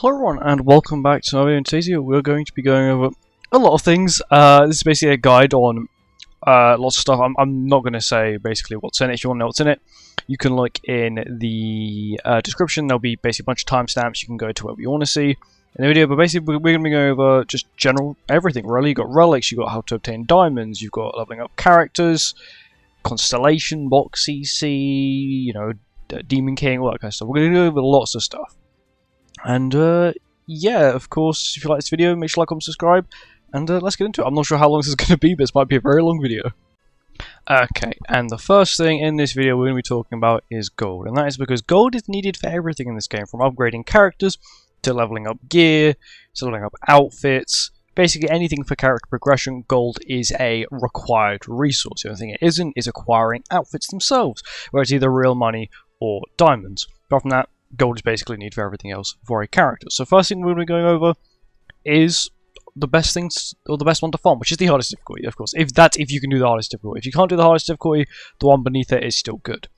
Hello everyone and welcome back to another video. In today's video we're going to be going over a lot of things. This is basically a guide on lots of stuff. I'm not going to say basically what's in it. If you want to know what's in it, you can look in the description. There'll be basically a bunch of timestamps. You can go to wherever you want to see in the video. But basically we're going to be going over just general everything really. You've got relics, you've got how to obtain diamonds, you've got leveling up characters, Constellation, box CC, you know, Demon King, all that kind of stuff. We're going to go over lots of stuff. And yeah, of course, if you like this video, make sure to like, comment, subscribe, and let's get into it. I'm not sure how long this is going to be, but this might be a very long video. Okay, and the first thing in this video we're going to be talking about is gold, and that is because gold is needed for everything in this game, from upgrading characters, to leveling up gear, to leveling up outfits. Basically anything for character progression, gold is a required resource. The only thing it isn't is acquiring outfits themselves, where it's either real money or diamonds. Apart from that, gold is basically needed for everything else for a character. So first thing we're going to be going over is the best things, or the best one to farm, which is the hardest difficulty, of course. If you can do the hardest difficulty. If you can't do the hardest difficulty, the one beneath it is still good.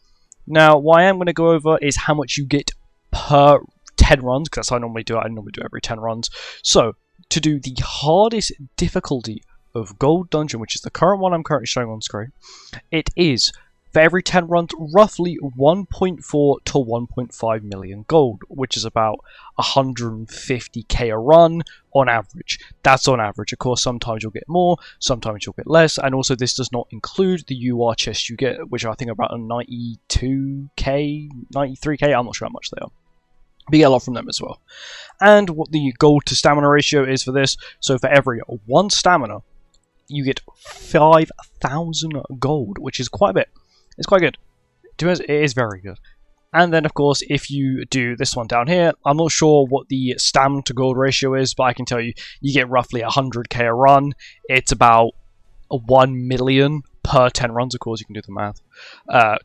Now, what I am going to go over is how much you get per 10 runs, because that's how I normally do it. I normally do it every 10 runs. So, to do the hardest difficulty of Gold Dungeon, which is the current one I'm currently showing on screen, it is, for every 10 runs, roughly 1.4 to 1.5 million gold, which is about 150k a run on average. That's on average. Of course, sometimes you'll get more, sometimes you'll get less, and also this does not include the UR chests you get, which I think are about 92k, 93k, I'm not sure how much they are. But you get a lot from them as well. And what the gold to stamina ratio is for this, so for every 1 stamina, you get 5,000 gold, which is quite a bit. It's quite good. To be honest, it is very good. And then, of course, if you do this one down here, I'm not sure what the stamina to gold ratio is, but I can tell you, you get roughly 100k a run. It's about 1 million per 10 runs. Of course, you can do the math.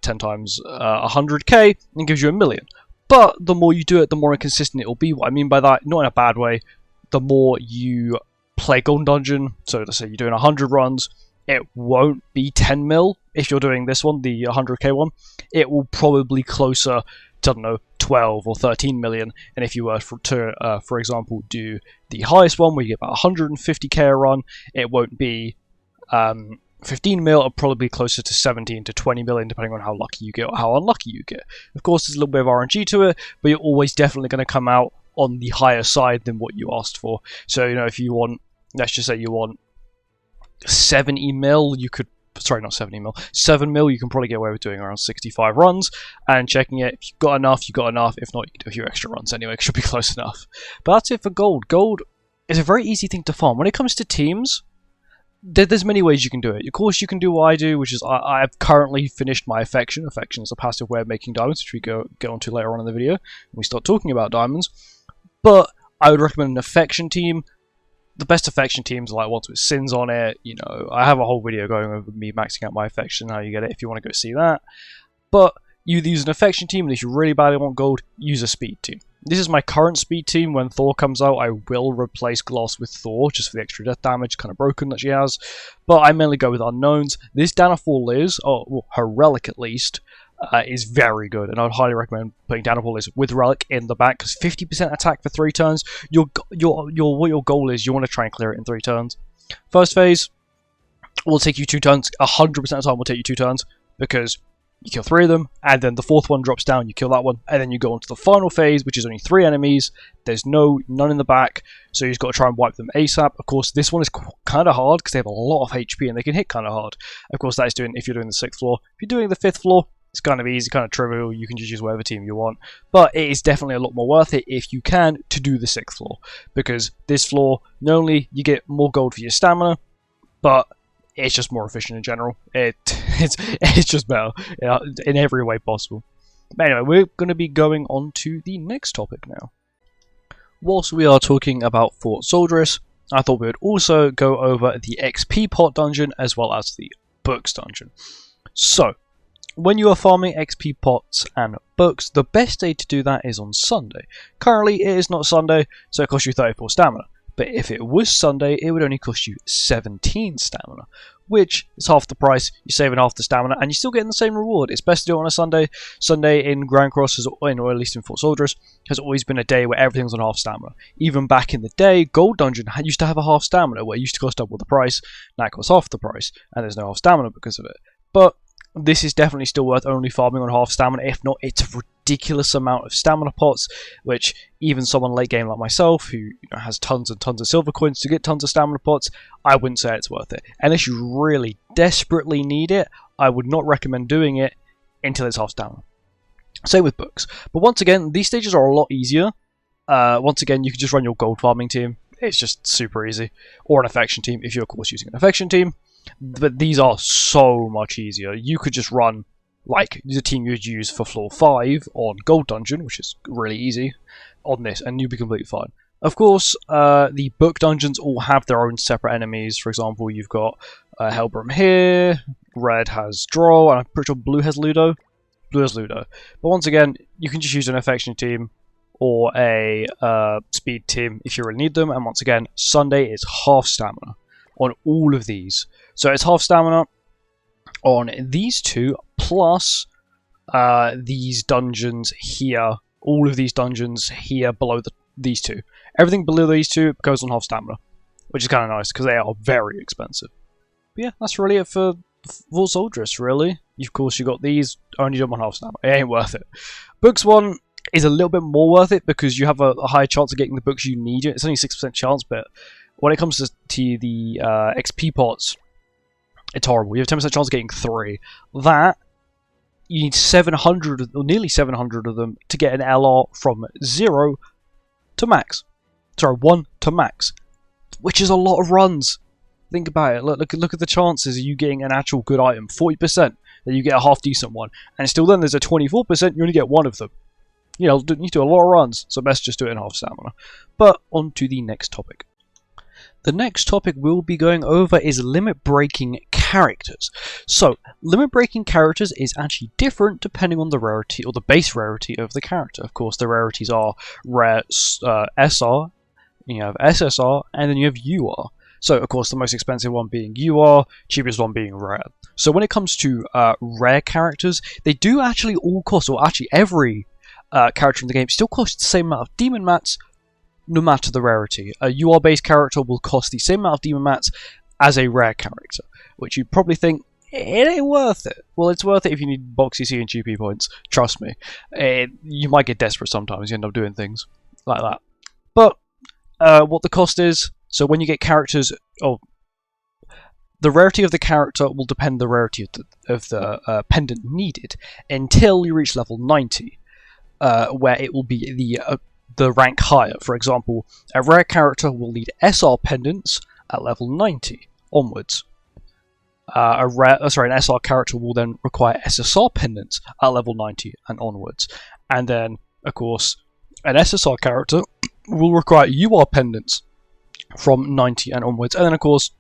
10 times 100k, and gives you 1 million. But the more you do it, the more inconsistent it will be. What I mean by that, not in a bad way, the more you play Golden Dungeon, so let's say you're doing 100 runs, it won't be 10 mil if you're doing this one, the 100k one. It will probably closer to, I don't know, 12 or 13 million. And if you were to, for example, do the highest one where you get about 150k a run, it won't be 15 mil, or probably closer to 17 to 20 million, depending on how lucky you get or how unlucky you get. Of course, there's a little bit of RNG to it, but you're always definitely going to come out on the higher side than what you asked for. So, you know, if you want, let's just say you want 70 mil, you could, sorry, not 70 mil, 7 mil, you can probably get away with doing around 65 runs, and checking it, if you've got enough, you got enough. If not, you can do a few extra runs anyway, it should be close enough. But that's it for gold. Gold is a very easy thing to farm. When it comes to teams, there's many ways you can do it. Of course, you can do what I do, which is I've currently finished my affection. Affection is a passive way of making diamonds, which we get onto later on in the video when we start talking about diamonds. But I would recommend an affection team. The best affection teams are like ones with sins on it. You know, I have a whole video going over me maxing out my affection, how you get it, if you want to go see that. But you use an affection team, and if you really badly want gold, use a speed team. This is my current speed team. When Thor comes out, I will replace Gloss with Thor, just for the extra death damage, kind of broken that she has. But I mainly go with unknowns. This Danafall Liz, or well, her relic at least, is very good, and I'd highly recommend putting Danafall Liz with relic in the back, because 50% attack for 3 turns. What your goal is, you want to try and clear it in 3 turns. First phase will take you 2 turns. 100% of the time will take you 2 turns, because you kill 3 of them, and then the 4th one drops down, you kill that one, and then you go on to the final phase, which is only 3 enemies. There's none in the back, so you just got to try and wipe them ASAP. Of course, this one is kind of hard, because they have a lot of HP, and they can hit kind of hard. Of course, that is if you're doing the 6th floor. If you're doing the 5th floor, it's kind of easy, kind of trivial, you can just use whatever team you want. But it is definitely a lot more worth it if you can to do the 6th floor, because this floor, not only you get more gold for your stamina, but it's just more efficient in general. It's just better in every way possible. But anyway, we're going to be going on to the next topic now. Whilst we are talking about Fort Soldieress, I thought we would also go over the XP pot dungeon as well as the books dungeon. So, when you are farming XP pots and books, the best day to do that is on Sunday. Currently, it is not Sunday, so it costs you 34 stamina. But if it was Sunday, it would only cost you 17 stamina, which is half the price. You're saving half the stamina, and you're still getting the same reward. It's best to do it on a Sunday. Sunday in Grand Cross, or at least in Fort Soldiers, has always been a day where everything's on half stamina. Even back in the day, Gold Dungeon used to have a half stamina, where it used to cost double the price. Now it costs half the price, and there's no half stamina because of it. But this is definitely still worth only farming on half stamina. If not, it's a ridiculous amount of stamina pots, which even someone late game like myself, who has tons and tons of silver coins to get tons of stamina pots, I wouldn't say it's worth it. Unless you really desperately need it, I would not recommend doing it until it's half stamina. Same with books. But once again, these stages are a lot easier. Once again, you can just run your gold farming team. It's just super easy. Or an affection team, if you're of course using an affection team. But these are so much easier. You could just run like the team you'd use for floor 5 on Gold Dungeon, which is really easy, on this, and you'd be completely fine. Of course, the book dungeons all have their own separate enemies. For example, you've got Hellbrim here, Red has Droll, and I'm pretty sure Blue has Ludo. Blue has Ludo. But once again, you can just use an affection team or a speed team if you really need them. And once again, Sunday is half stamina on all of these. So it's half stamina on these two, plus these dungeons here. All of these dungeons here below these two. Everything below these two goes on half stamina, which is kind of nice because they are very expensive. But yeah, that's really it for Fort Soldiers, really. Of course, you got these, only done on half stamina. It ain't worth it. Books 1 is a little bit more worth it because you have a higher chance of getting the books you need. It's only 6% chance, but when it comes to the XP pots, it's horrible. You have 10% chance of getting 3. That, you need 700, or nearly 700 of them to get an LR from 0 to max. Sorry, 1 to max, which is a lot of runs. Think about it. Look at the chances of you getting an actual good item. 40% that you get a half decent one, and still then there's a 24% you only get one of them. You know, you do a lot of runs, so best just do it in half stamina. But on to the next topic. The next topic we'll be going over is limit breaking characters. So, limit breaking characters is actually different depending on the rarity or the base rarity of the character. Of course, the rarities are rare SR, you have SSR, and then you have UR. So, of course, the most expensive one being UR, cheapest one being rare. So, when it comes to rare characters, they do actually all cost, or actually every character in the game still costs the same amount of demon mats, no matter the rarity. A UR-based character will cost the same amount of demon mats as a rare character, which you probably think, it ain't worth it. Well, it's worth it if you need box CC and GP points, trust me. You might get desperate sometimes, you end up doing things like that. But, what the cost is, so when you get characters, the rarity of the character will depend on the rarity of the pendant needed until you reach level 90, where it will be the rank higher. For example, a rare character will need SR pendants at level 90 onwards. An SR character will then require SSR pendants at level 90 and onwards. And then, of course, an SSR character will require UR pendants from 90 and onwards. And then, of course,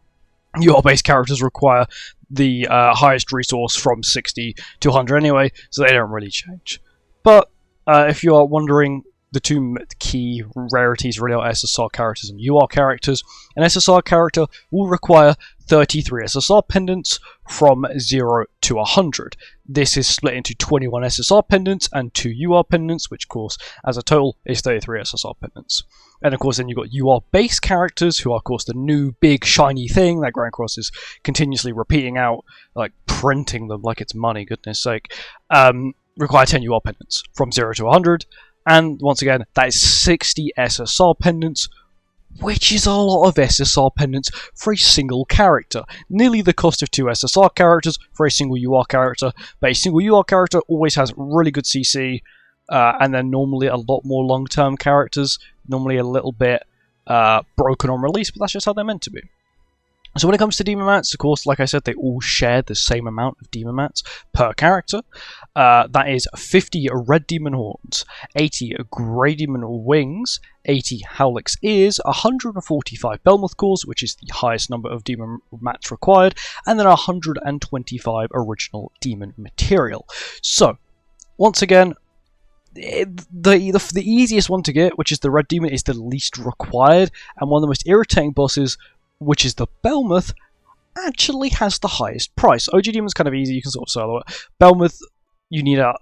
UR-based characters require the highest resource from 60 to 100 anyway, so they don't really change. But if you are wondering, the two key rarities really are SSR characters and UR characters. An SSR character will require 33 SSR pendants from 0 to 100. This is split into 21 SSR pendants and 2 UR pendants, which of course as a total is 33 SSR pendants. And of course then you've got UR base characters, who are of course the new big shiny thing that Grand Cross is continuously repeating out, like printing them like it's money, goodness sake. Require 10 UR pendants from 0 to 100. And once again, that is 60 SSR pendants, which is a lot of SSR pendants for a single character. Nearly the cost of 2 SSR characters for a single UR character, but a single UR character always has really good CC, and then normally a lot more long-term characters, normally a little bit broken on release, but that's just how they're meant to be. So when it comes to demon mats, of course, like I said, they all share the same amount of demon mats per character. That is 50 red demon horns, 80 grey demon wings, 80 Howlix ears, 145 Belmoth cores, which is the highest number of demon mats required, and then 125 original demon material. So, once again, the easiest one to get, which is the Red Demon, is the least required, and one of the most irritating bosses, which is the Belmoth, actually has the highest price. OG Demon's kind of easy, you can sort of solo it. Belmoth, you need a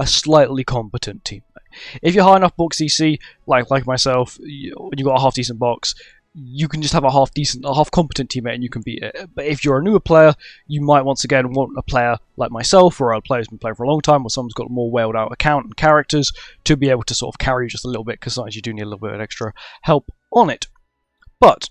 slightly competent teammate. If you're high enough box CC, like myself, when you got a half decent box, you can just have a half competent teammate and you can beat it. But if you're a newer player, you might once again want a player like myself, or a player who's been playing for a long time, or someone's got a more wailed out account and characters to be able to sort of carry you just a little bit, because sometimes you do need a little bit of extra help on it. But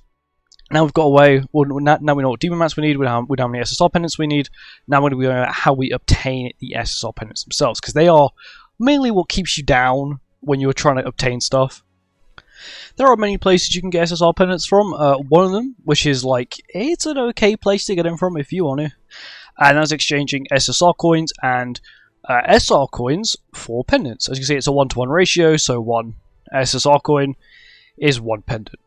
now we've got away. Now we know what demon mats we need. We know how many SSR pendants we need. Now we're going to go over how we obtain the SSR pendants themselves, because they are mainly what keeps you down when you're trying to obtain stuff. There are many places you can get SSR pendants from. One of them, which is it's an okay place to get them from if you want to, and that's exchanging SSR coins and SR coins for pendants. As you can see, it's a 1-to-1 ratio, so 1 SSR coin is 1 pendant.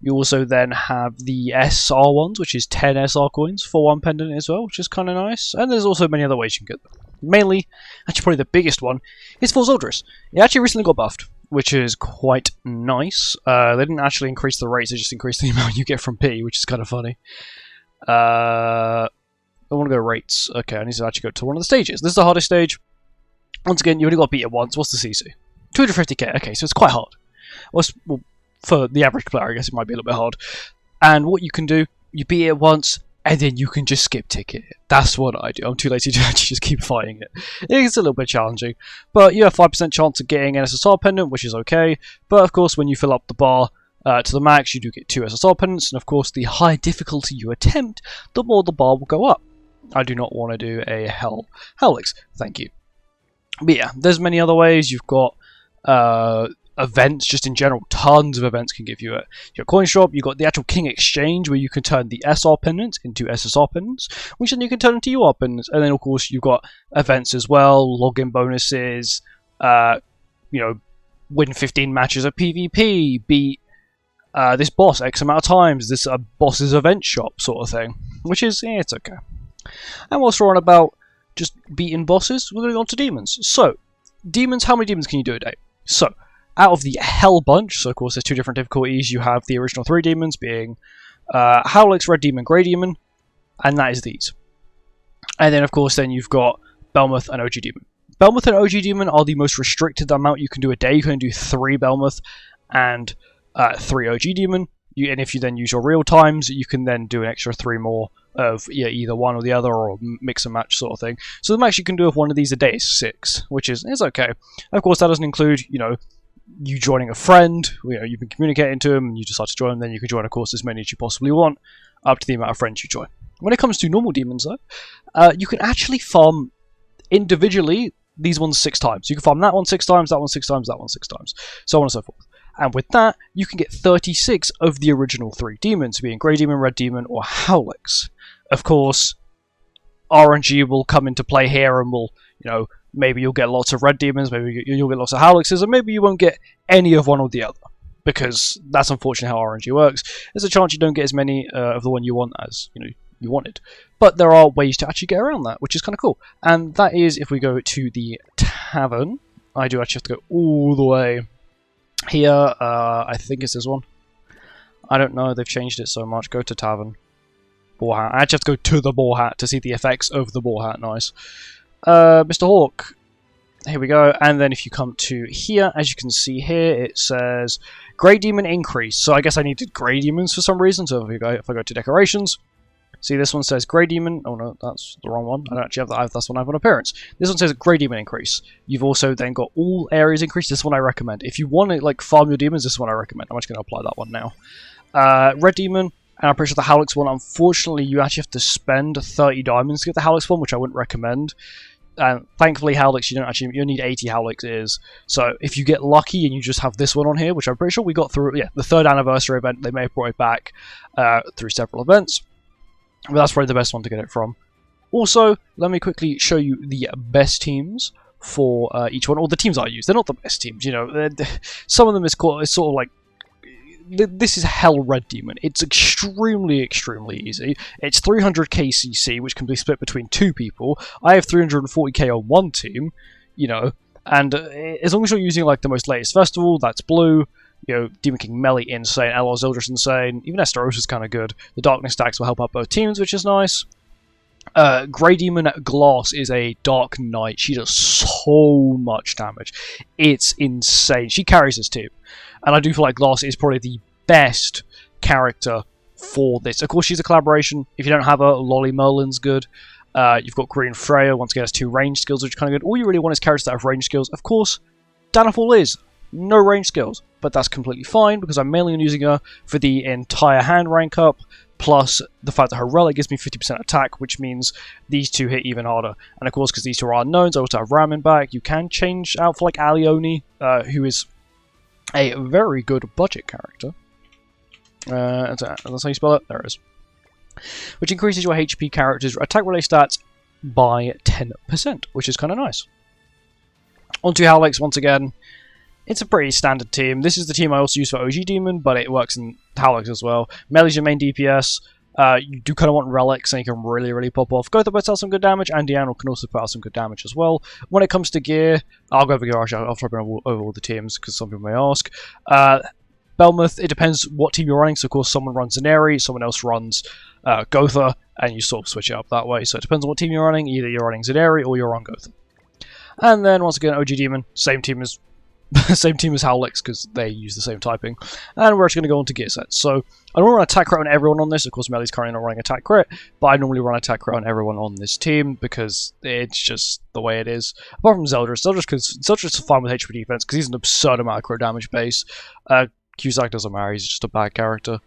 You also then have the SR ones, which is 10 SR coins for 1 pendant as well, which is kind of nice. And there's also many other ways you can get them. Mainly, actually probably the biggest one, is for Zoldris. It actually recently got buffed, which is quite nice. They didn't actually increase the rates, they just increased the amount you get from P, which is kind of funny. I want to go rates. Okay, I need to actually go to one of the stages. This is the hardest stage. Once again, you only got to beat it once. What's the CC? 250k. Okay, so it's quite hard. Well, for the average player, I guess it might be a little bit hard. And what you can do, you beat it once, and then you can just skip ticket it. That's what I do. I'm too lazy to actually just keep fighting it. It's a little bit challenging. But you have 5% chance of getting an SSR pendant, which is okay. But of course, when you fill up the bar to the max, you do get 2 SSR pendants. And of course, the higher difficulty you attempt, the more the bar will go up. I do not want to do a Helix. Thank you. But yeah, there's many other ways. You've got events, just in general, tons of events can give you it. Your coin shop, you've got the actual King Exchange, where you can turn the SR pendants into SSR pendants, which then you can turn into UR pendants. And then of course you've got events as well, login bonuses, win 15 matches of PvP, beat this boss X amount of times, this boss's event shop sort of thing, which is, it's okay. And whilst we're on about just beating bosses, we're going to go on to demons. So, demons, how many demons can you do a day? So, out of the Hell bunch, so of course there's 2 different difficulties, you have the original 3 demons being Howlix, Red Demon, Grey Demon, and that is these. And then of course then you've got Belmoth and OG Demon. Belmoth and OG Demon are the most restricted amount you can do a day. You can do 3 Belmoth and 3 OG Demon, and if you then use your real times, you can then do an extra 3 more of either one or the other, or mix and match sort of thing. So the max you can do of one of these a day is 6, which is okay. Of course that doesn't include, you joining a friend, you've been communicating to him and you decide to join, then you can join, of course, as many as you possibly want, up to the amount of friends you join. When it comes to normal demons, though, you can actually farm individually these ones 6 times. You can farm that one 6 times, that one 6 times, that one 6 times, so on and so forth. And with that, you can get 36 of the original 3 demons, being Grey Demon, Red Demon, or Howlix. Of course, RNG will come into play here and will, maybe you'll get lots of Red Demons, maybe you'll get lots of Howlixes, and maybe you won't get any of one or the other, because that's unfortunately how RNG works. There's a chance you don't get as many of the one you want as you wanted. But there are ways to actually get around that, which is kind of cool. And that is, if we go to the tavern, I do actually have to go all the way here. I think it's this one. I don't know, they've changed it so much. Go to tavern. Boar hat. I actually have to go to the boar hat to see the effects of the boar hat. Nice. Mr. Hawk. Here we go. And then if you come to here, as you can see here, it says Grey Demon increase. So I guess I needed Grey Demons for some reason. So if I go to decorations, see this one says Grey Demon. Oh no, that's the wrong one. I don't actually have that. That's one I have on appearance. This one says Grey Demon increase. You've also then got all areas increase. This one I recommend. If you want to farm your demons, this one I recommend. I'm just going to apply that one now. Red Demon. And I'm pretty sure the Howlix one, unfortunately, you actually have to spend 30 diamonds to get the Howlix one, which I wouldn't recommend. And thankfully, Howlix, you need 80 Howlixes. So if you get lucky and you just have this one on here, which I'm pretty sure we got through, the 3rd anniversary event, they may have brought it back through several events. But that's probably the best one to get it from. Also, let me quickly show you the best teams for each one, or the teams I use. They're not the best teams, some of them is sort of like, this is Hell Red Demon. It's extremely, extremely easy. It's 300k CC, which can be split between 2 people. I have 340k on one team, And as long as you're using like the most latest festival, that's blue. You know, Demon King Melee insane, Elor Zildris insane, even Esterosa's kind of good. The Darkness stacks will help out both teams, which is nice. Grey Demon Glass is a Dark Knight. She does so much damage. It's insane. She carries this team. And I do feel like Glass is probably the best character for this. Of course, she's a collaboration. If you don't have her, Lolly Merlin's good. You've got Green Freya, once again has 2 range skills, which are kind of good. All you really want is characters that have range skills. Of course, Danafall is no range skills, but that's completely fine because I'm mainly using her for the entire hand rank up, plus the fact that her relic gives me 50% attack, which means these two hit even harder. And of course, because these two are unknowns, I also have Ramen back. You can change out for like Alioni, who is a very good budget character. That's how you spell it. There it is. Which increases your HP character's attack-related stats by 10%, which is kind of nice. Onto Howlix once again. It's a pretty standard team. This is the team I also use for OG Demon, but it works in Howlix as well. Melee's your main DPS. You do kind of want Relics, and you can really pop off. Gotha puts out some good damage, and Diana can also put out some good damage as well. When it comes to gear, I'll go over gear after I've been over all the teams, because some people may ask. Belmuth, it depends what team you're running. So, of course, someone runs Zaneri, someone else runs Gotha, and you sort of switch it up that way. So it depends on what team you're running. Either you're running Zaneri or you're on Gotha. And then, once again, OG Demon, same team as Howlix, because they use the same typing. And we're actually going to go on to gear sets. So, I don't run attack crit on everyone on this. Of course, Melee's currently not running attack crit, but I normally run attack crit on everyone on this team, because it's just the way it is. Apart from Zeldris. Zeldris is fine with HP defense, because he's an absurd amount of crit damage base. Cusack doesn't matter, he's just a bad character.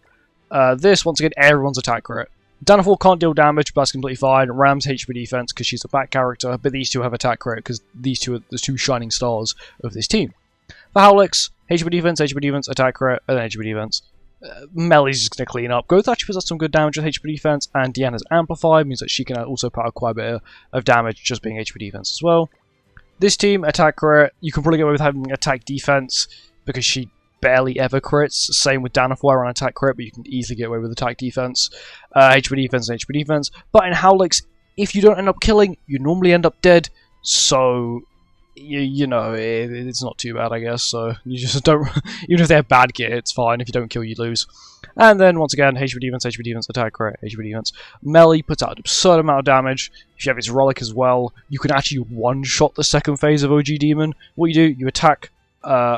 This, once again, everyone's attack crit. Danafall can't deal damage, but that's completely fine. Ram's HP defense, because she's a back character, but these two have attack crit, because these two are the 2 shining stars of this team. For Howlix, HP defense, attack crit, and then HP defense. Melee's just going to clean up. Gotha actually puts out some good damage with HP defense, and Deanna's Amplified means that she can also put out quite a bit of damage just being HP defense as well. This team, attack crit, you can probably get away with having attack defense, because she barely ever crits. Same with Danafall, I run attack crit, but you can easily get away with attack defense. HP defense and HP defense. But in Howlix, if you don't end up killing, you normally end up dead, so you know, it's not too bad, I guess. So you just don't, even if they have bad gear, it's fine. If you don't kill, you lose. And then once again, HP defense, attack crit, HP defense. Melee puts out an absurd amount of damage. If you have its relic as well, you can actually one-shot the second phase of OG Demon. What you do, you attack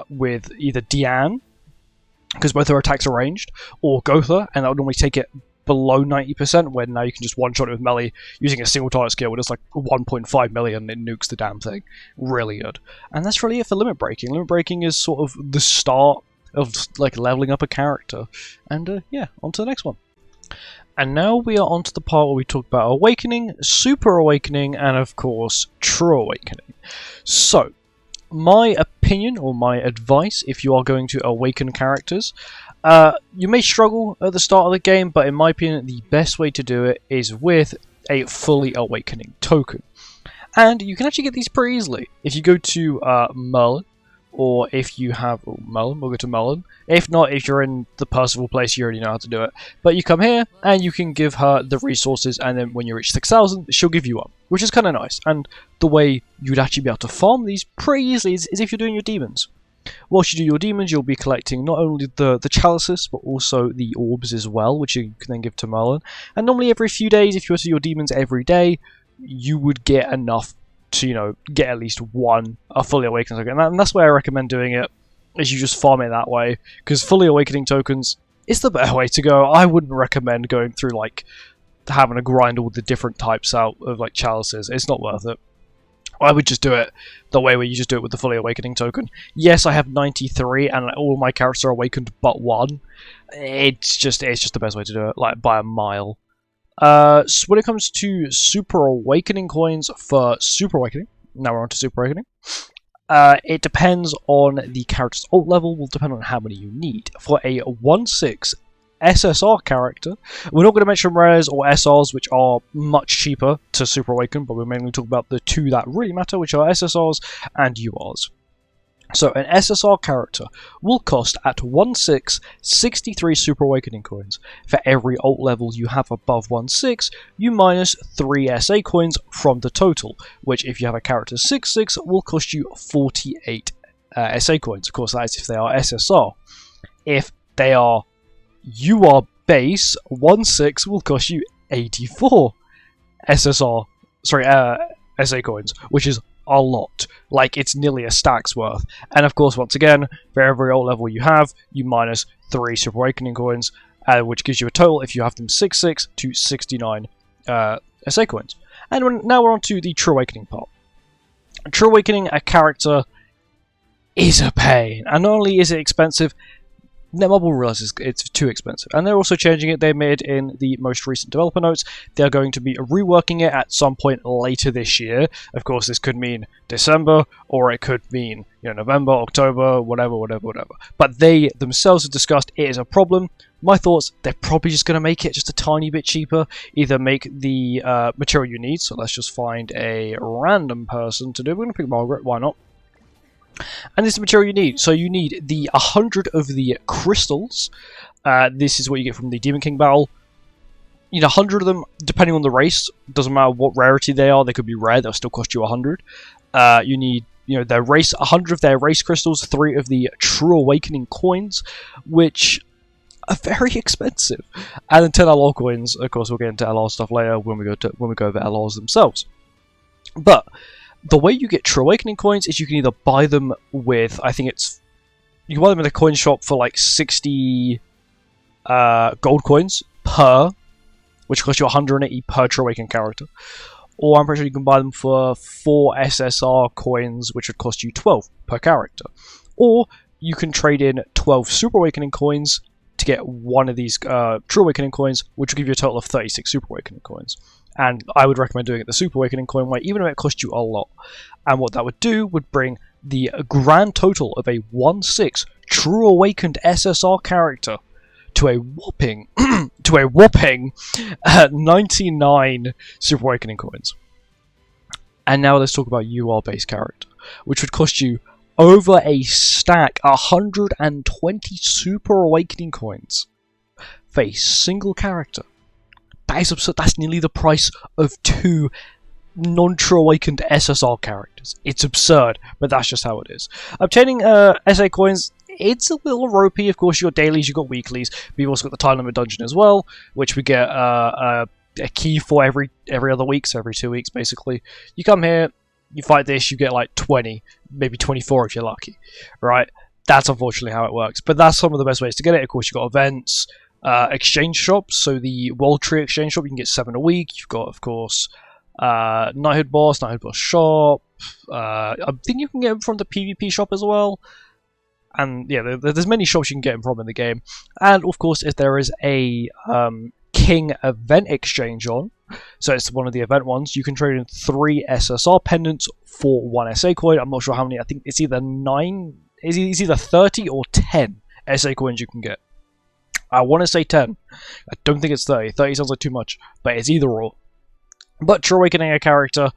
with either Diane, because both her attacks are ranged, or Gotha, and that would normally take it below 90%, where now you can just one-shot it with melee using a single target skill with just like 1.5 million, it nukes the damn thing. Really good. And that's really it for limit breaking. Limit breaking is sort of the start of like leveling up a character. And yeah, on to the next one. And now we are on to the part where we talk about Awakening, Super Awakening, and of course, True Awakening. So, my opinion, or my advice, if you are going to awaken characters, you may struggle at the start of the game, but in my opinion, the best way to do it is with a fully awakening token. And you can actually get these pretty easily. If you go to Merlin, or if you have Merlin, we'll go to Merlin. If not, if you're in the Percival place, you already know how to do it. But you come here, and you can give her the resources, and then when you reach 6,000, she'll give you up, which is kind of nice. And the way you'd actually be able to farm these pretty easily is if you're doing your demons. Whilst you do your demons, you'll be collecting not only the chalices, but also the orbs as well, which you can then give to Merlin. And normally every few days, if you were to do your demons every day, you would get enough to, you know, get at least a fully awakened token. And that's why I recommend doing it, is you just farm it that way. Because fully awakening tokens is the better way to go. I wouldn't recommend going through, like, having to grind all the different types out of, like, chalices. It's not worth it. I would just do it the way where you just do it with the fully awakening token. Yes, I have 93 and all my characters are awakened but 1. It's just the best way to do it, like by a mile. So when it comes to Super Awakening coins for Super Awakening, now we're on to Super Awakening. It depends on the character's ult level, will depend on how many you need. For a 1/6 SSR character, we're not going to mention rares or SRs, which are much cheaper to Super Awaken, but we're mainly talking about the 2 that really matter, which are SSRs and URs. So an SSR character will cost at 1/6 63 Super Awakening coins. For every alt level you have above 1/6, you minus 3 SA coins from the total, which if you have a character 6/6 will cost you 48 SA coins. Of course, that is if they are SSR. If they are UR base, 1/6 will cost you 84 SA coins, which is a lot. Like, it's nearly a stack's worth. And of course, once again, for every alt level you have, you minus 3 Super Awakening coins, which gives you a total, if you have them 6/6, to 69 SA coins. And now we're on to the True Awakening part. True Awakening a character is a pain, and not only is it expensive, Netmarble will realise it's too expensive, and they're also changing it. They made in the most recent developer notes they're going to be reworking it at some point later this year. Of course, this could mean December, or it could mean November, October, whatever. But they themselves have discussed it is a problem. My thoughts: they're probably just going to make it just a tiny bit cheaper. Either make the material you need. So let's just find a random person to do. We're going to pick Margaret. Why not? And this is the material you need. So you need the 100 of the crystals. This is what you get from the Demon King battle. You know, 100 of them, depending on the race. Doesn't matter what rarity they are. They could be rare. They'll still cost you 100. You need, their race, 100 of their race crystals, 3 of the True Awakening coins, which are very expensive, and then 10 LR coins. Of course, we'll get into LR stuff later when we go over LRs themselves. But the way you get True Awakening coins is you can either buy them with, you can buy them in a coin shop for like 60 gold coins per, which costs you 180 per True Awakening character. Or I'm pretty sure you can buy them for 4 SSR coins, which would cost you 12 per character. Or you can trade in 12 Super Awakening coins to get one of these True Awakening coins, which will give you a total of 36 Super Awakening coins. And I would recommend doing it the Super Awakening coin way, even though it costs you a lot. And what that would do would bring the grand total of a 1/6 True Awakened SSR character to a whopping 99 Super Awakening coins. And now let's talk about UR-based character, which would cost you over a stack, 120 Super Awakening coins for a single character. That is absurd. That's nearly the price of 2 non-True Awakened SSR characters. It's absurd, but that's just how it is. Obtaining SA coins, it's a little ropey. Of course, you've got dailies, you've got weeklies, but you've also got the time limit dungeon as well, which we get a key for every other week, so every 2 weeks basically. You come here, you fight this, you get like 20, maybe 24 if you're lucky, right? That's unfortunately how it works, but that's some of the best ways to get it. Of course, you've got events, exchange shops, so the World Tree exchange shop, you can get 7 a week. You've got, of course, Knighthood Boss shop. I think you can get them from the PvP shop as well. And yeah, there's many shops you can get them from in the game. And of course, if there is a King event exchange on, so it's one of the event ones, you can trade in 3 SSR pendants for 1 SA coin. I'm not sure how many. I think it's either 9. It's either 30 or 10 SA coins you can get. I want to say 10. I don't think it's 30. 30 sounds like too much, but it's either or. But True Awakening a character,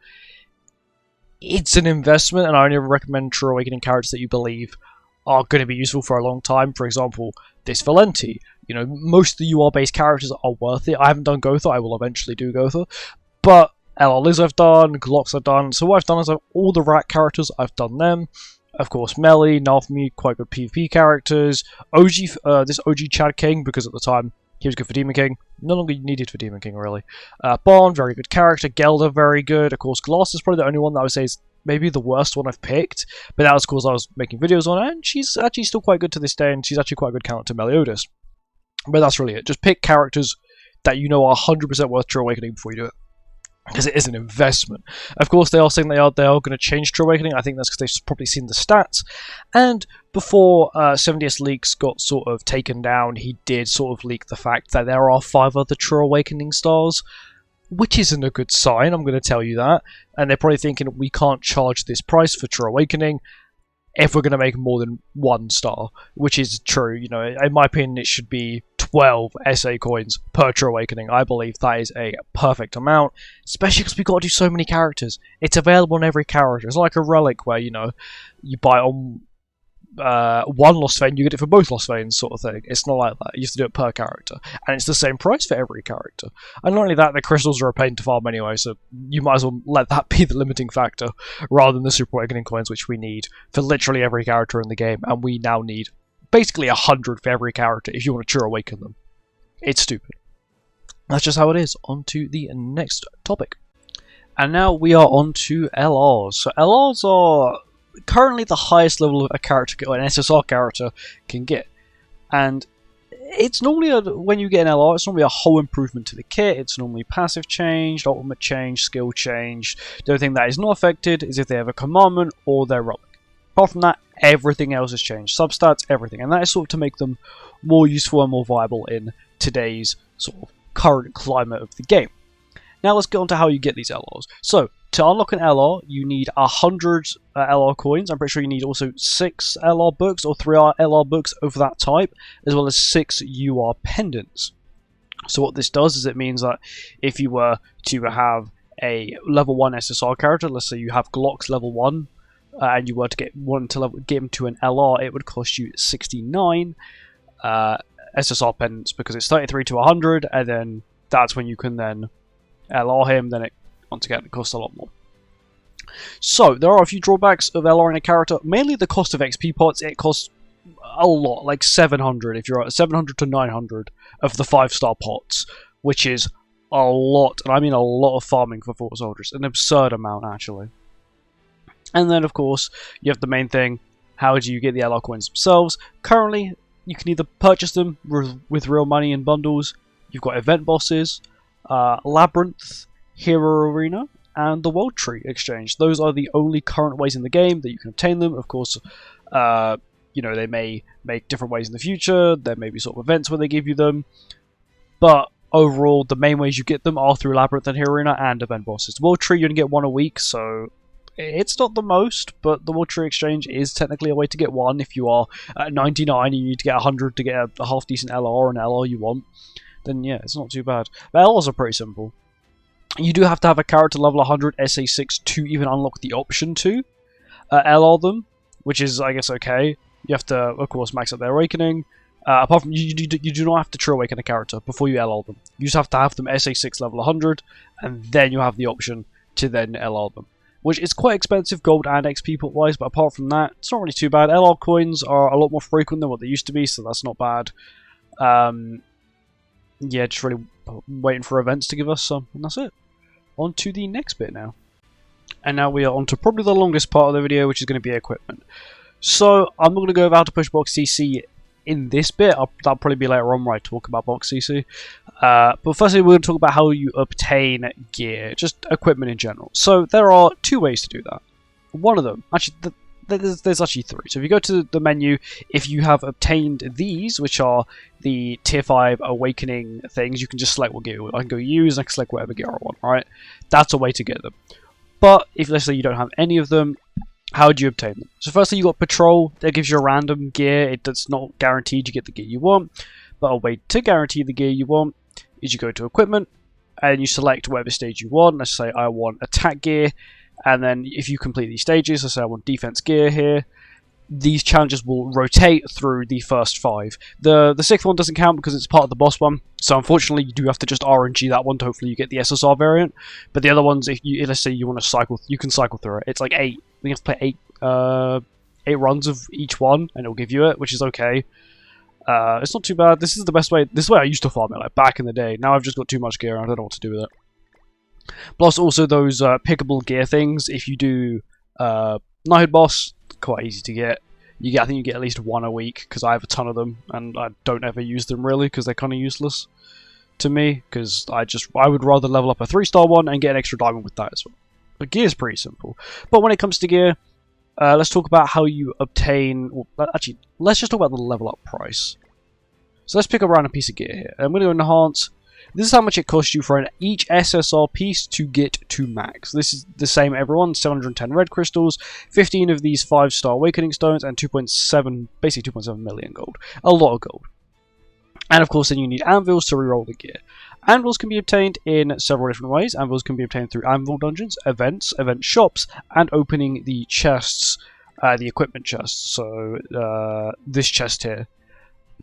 it's an investment, and I only recommend True Awakening characters that you believe are going to be useful for a long time. For example, this Valenti. Most of the UR-based characters are worth it. I haven't done Gotha. I will eventually do Gotha. But LR Liz I've done, Glocks I've done. So what I've done is all the rat characters, I've done them. Of course, Melee, Nalfmi, quite good PvP characters. This OG Chad King, because at the time he was good for Demon King. No longer needed for Demon King, really. Bond, very good character. Gelda, very good. Of course, Glass is probably the only one that I would say is maybe the worst one I've picked. But that was because I was making videos on it, and she's actually still quite good to this day, and she's actually quite a good counter to Meliodas. But that's really it. Just pick characters that you know are 100% worth True Awakening before you do it, because it is an investment. Of course, they are saying they are going to change True Awakening. I think that's because they've probably seen the stats. And before 70S Leaks got sort of taken down, he did sort of leak the fact that there are 5 other True Awakening stars, which isn't a good sign, I'm going to tell you that. And they're probably thinking, we can't charge this price for True Awakening if we're going to make more than 1 star, which is true. In my opinion, it should be 12 SA coins per True Awakening. I believe that is a perfect amount, especially because we've got to do so many characters. It's available on every character. It's like a relic where, you buy on one Lost Vein, you get it for both Lost Veins, sort of thing. It's not like that. You have to do it per character, and it's the same price for every character. And not only that, the crystals are a pain to farm anyway, so you might as well let that be the limiting factor, rather than the Super Awakening coins, which we need for literally every character in the game, and we now need basically 100 for every character if you want to True Awaken them. It's stupid. That's just how it is. On to the next topic. And now we are on to LRs. So LRs are currently the highest level of a character, or an SSR character, can get. And it's normally, when you get an LR, it's normally a whole improvement to the kit. It's normally passive changed, ultimate change, skill changed. The only thing that is not affected is if they have a commandment or their relic. Apart from that, everything else has changed. Substats, everything. And that is sort of to make them more useful and more viable in today's sort of current climate of the game. Now let's get on to how you get these LRs. So, to unlock an LR, you need 100 LR coins. I'm pretty sure you need also 6 LR books or 3 LR books of that type, as well as 6 UR pendants. So what this does is it means that if you were to have a level 1 SSR character, let's say you have Glock's level 1, and you were to get him to an LR, it would cost you 69 SSR pendants, because it's 33 to 100, and then that's when you can then LR him, then once again it costs a lot more. So there are a few drawbacks of LRing a character, mainly the cost of XP pots. It costs a lot, like 700 if you're at 700 to 900 of the 5-star pots, which is a lot, and I mean a lot of farming for 4 soldiers, an absurd amount actually. And then of course you have the main thing, how do you get the LR coins themselves? Currently you can either purchase them with real money in bundles. You've got event bosses, Labyrinth, Hero Arena, and the World Tree Exchange. Those are the only current ways in the game that you can obtain them. Of course, you know, they may make different ways in the future. There may be sort of events where they give you them, but overall, the main ways you get them are through Labyrinth and Hero Arena and event bosses. World Tree, you only get 1 a week, so it's not the most, but the World Tree Exchange is technically a way to get 1. If you are at 99, you need to get 100 to get a half decent LR or an LR you want, then yeah, it's not too bad. But LRs are pretty simple. You do have to have a character level 100 SA6 to even unlock the option to LR them, which is, I guess, okay. You have to, of course, max out their awakening. Apart from, you do not have to True Awaken a character before you LR them. You just have to have them SA6 level 100, and then you have the option to then LR them, which is quite expensive, gold and XP pot-wise, but apart from that, it's not really too bad. LR coins are a lot more frequent than what they used to be, so that's not bad. Yeah, just really waiting for events to give us some, and that's it. On to the next bit now. And now we are on to probably the longest part of the video, which is going to be equipment. So, I'm not going to go over how to push box CC in this bit. That'll probably be later on where I talk about box CC. But firstly, we're going to talk about how you obtain gear, just equipment in general. So, there are 2 ways to do that. One of them, actually, there's actually 3. So if you go to the menu, if you have obtained these, which are the tier 5 awakening things, you can just select what gear I can go use, and I can select whatever gear I want, right? That's a way to get them. But if, let's say, you don't have any of them, how do you obtain them? So firstly, you got Patrol. That gives you a random gear. It's not guaranteed you get the gear you want, but a way to guarantee the gear you want is you go to Equipment, and you select whatever stage you want. Let's say I want Attack gear. And then if you complete these stages, let's say I want defense gear here, these challenges will rotate through the first 5. The 6th one doesn't count because it's part of the boss one, so unfortunately you do have to just RNG that one to hopefully you get the SSR variant. But the other ones, if you, let's say you want to cycle, you can cycle through it. It's like 8. You have to play 8 runs of each one, and it'll give you it, which is okay. It's not too bad. This is the best way. This is the way I used to farm it, like back in the day. Now I've just got too much gear and I don't know what to do with it. Plus also those pickable gear things. If you do Knighthood boss, quite easy to get. I think you get at least 1 a week, because I have a ton of them, and I don't ever use them really, because they're kind of useless to me, because I would rather level up a 3-star one and get an extra diamond with that as well. But gear's pretty simple. But when it comes to gear, let's talk about how you obtain, well, actually, let's just talk about the level up price. So let's pick a random piece of gear here. I'm going to enhance. This is how much it costs you for each SSR piece to get to max. This is the same everyone, 710 red crystals, 15 of these 5-star awakening stones, and 2.7, basically 2.7 million gold. A lot of gold. And of course then you need anvils to reroll the gear. Anvils can be obtained in several different ways. Anvils can be obtained through anvil dungeons, events, event shops, and opening the chests the equipment chest. So this chest here,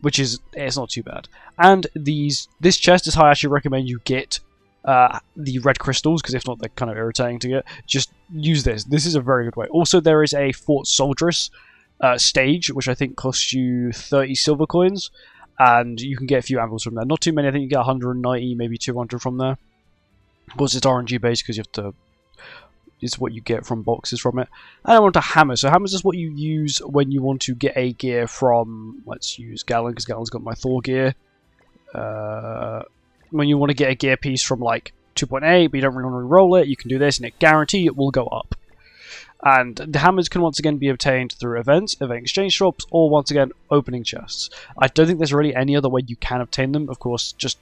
which is, it's not too bad. And this chest is how I actually recommend you get the red crystals, because if not, they're kind of irritating to get. Just use this. This is a very good way. Also, there is a Fort Soldieress stage, which I think costs you 30 silver coins, and you can get a few anvils from there. Not too many. I think you get 190, maybe 200 from there. Of course, it's RNG based because you have to. It's what you get from boxes from it. And I want a hammer. So hammers is what you use when you want to get a gear from. Let's use Gallon, because Gallon's got my Thor gear. When you want to get a gear piece from like 2.8, but you don't really want to roll it, you can do this, and it guarantee it will go up. And the hammers can once again be obtained through events, event exchange shops, or once again opening chests. I don't think there's really any other way you can obtain them. Of course, just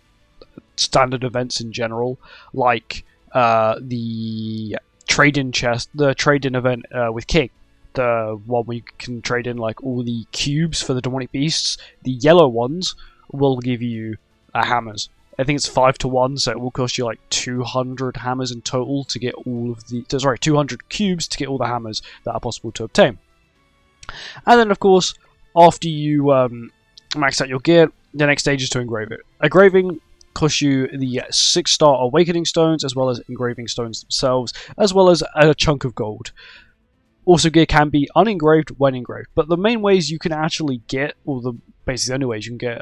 standard events in general, like the trade-in chest, the trade-in event with King, the one where you can trade in like all the cubes for the demonic beasts. The yellow ones will give you hammers. I think it's 5 to 1, so it will cost you like 200 hammers in total to get all of the. Sorry, 200 cubes to get all the hammers that are possible to obtain. And then, of course, after you max out your gear, the next stage is to engrave it. Engraving costs you the 6-star awakening stones, as well as engraving stones themselves, as well as a chunk of gold. Also, gear can be unengraved when engraved, but the main ways you can actually get, or basically the only ways you can get